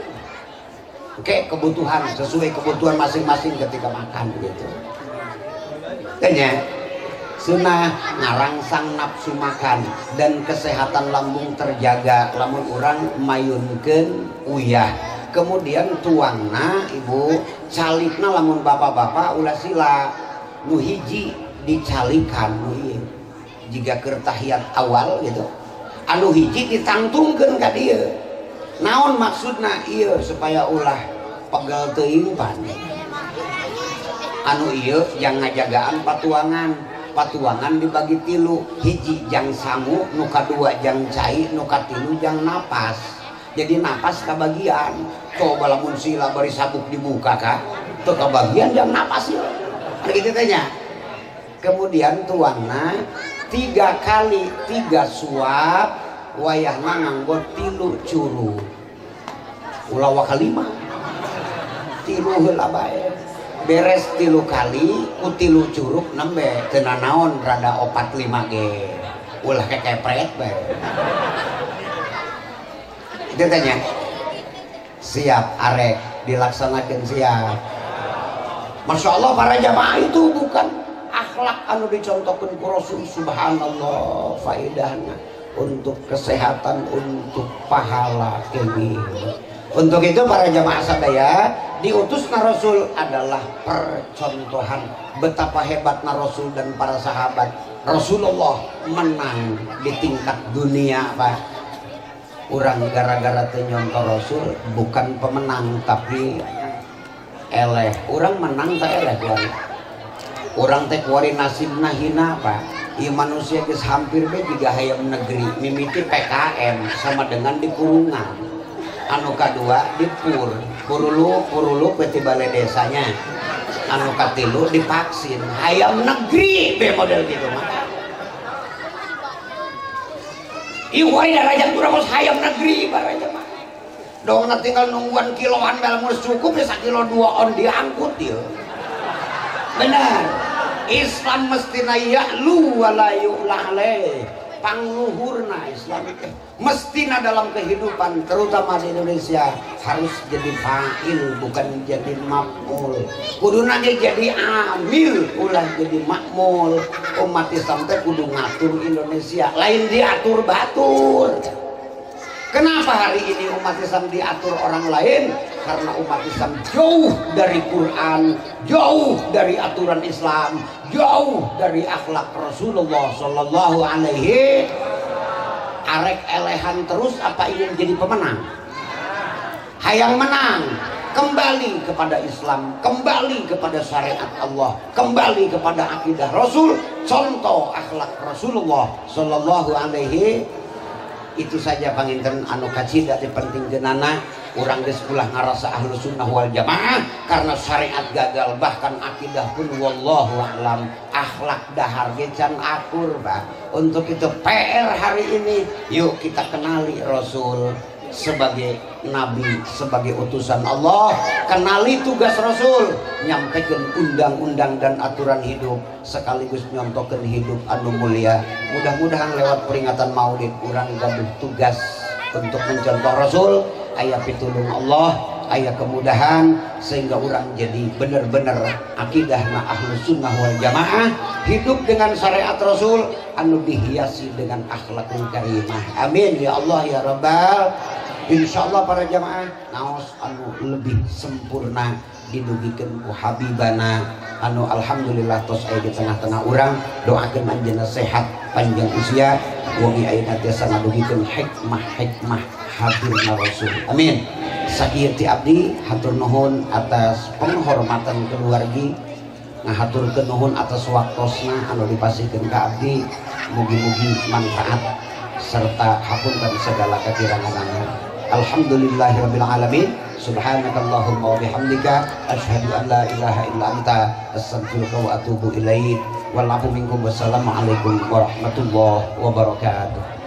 Oke, kebutuhan sesuai kebutuhan masing-masing ketika makan gitu. Tanya sunnah ngarangsang nafsu makan dan kesehatan lambung terjaga lamun orang mayunkeun uyah. Kemudian tuangna ibu calikna lamun bapak-bapak ulah sila nu hiji dicalikan nu ieu jiga keur tahiyat awal gitu. Anu hiji ditangtungkeun ka dieu. Naon maksudna ieu supaya ulah pegel teuing pan. Anu ieu jang ngajagaan patuangan dibagi 3, hiji jang sangu, nu kadua jang cai, nu katilu jang napas. Jadi napas kabagian. Coba lamun sila bari sabuk dibuka ka, teu kabagian jang napas ieu. Ada kitu teh nya. Kemudian tuangna 3 kali 3 suap wayahna nganggo 3 curu. Ulah wa kalima. 3 heula bae. Beres 3 kali ku 3 curug nembe teu naon rada 4-5 ge. Ulah kekepret bae. Itu tanya. Siap arek dilaksanakan siap. Masya Allah para jamaah itu bukan akhlak akhlak anu dicontohkeun ku Rasul subhanallah faedahna untuk kesehatan, untuk pahala kebih. Untuk itu para jamaah sadaya, diutusna Rasul adalah percontohan betapa hebatna Rasul dan para sahabat. Rasulullah menang di tingkat dunia, Pak. Urang gara-gara teu nyontoh Rasul bukan pemenang tapi eleh. Urang menang tak eleh kuari. Urang teh kuari nasibna hina, Pak. Ieu manusia geus hampir be jiga hayam negeri, mimiti PKM sama dengan di kurungan. Anu kadua di purulu peti balai desanya. Anu katilu divaksin, hayam negeri be model gitu mah. Ieu kuari darajat urang geus hayam negeri baraja mah. Dongna tinggal nungguan kiloan bel mun cukup ya sakilo 2 on diangkut ieu. Benar. Islam mestina ya'lu wa la yu'la alaih. Pangluhurna Islam itu mestina dalam kehidupan terutama di Indonesia harus jadi fa'il bukan jadi maf'ul. Kuduna jadi amil ulah jadi makmul. Umat Islam teh kudu ngatur Indonesia lain diatur batur. Kenapa hari ini umat Islam diatur orang lain? Karena umat Islam jauh dari Quran, jauh dari aturan Islam, jauh dari akhlak Rasulullah Sallallahu Alaihi. Arek elehan terus apa ingin jadi pemenang? Hayang menang, kembali kepada Islam, kembali kepada syariat Allah, kembali kepada akidah Rasul, contoh akhlak Rasulullah Sallallahu Alaihi. Itu saja panginten anu kacida dipentingkeunana urang geus ulah ngarasa ahlu sunnah wal jamaah karena syariat gagal bahkan akidah pun wallahu a'lam. Akhlak dahar ge can akur, Pak. Untuk itu PR hari ini yuk kita kenali Rasul sebagai nabi, sebagai utusan Allah, kenali tugas Rasul, nyampaikan undang-undang dan aturan hidup sekaligus nyontokeun hidup anu mulia. Mudah-mudahan lewat peringatan Maulid urang gaduh tugas untuk mencontoh Rasul, aya pitulung Allah, aya kemudahan sehingga urang jadi benar-benar akidahna ahlus sunnah wal jamaah, hidup dengan syariat Rasul anu dihiasi dengan akhlakul karimah. Amin ya Allah ya Rabbal. Insyaallah para jamaah naos anu lebih sempurna didugikeun ku habibana anu alhamdulillah tos aya di tengah-tengah urang. Doakeun anjeunna sehat panjang usia wongi ayeuna tiasa ngadugikeun hikmah hadirna Rasul. Amin. Sakieu ti abdi hatur nuhun atas penghormatan keluargi, ngahaturkeun nuhun atas waktosna anu dipasihkeun ka abdi. Mugi-mugi manfaat serta hapunten segala kekuranganna. Alhamdulillahirabbil alamin. Subhanakallahumma wa bihamdika asyhadu an la ilaha illa anta astaghfiruka wa atubu ilaik. Wal afu minkum wassalamu alaikum warahmatullahi wabarakatuh.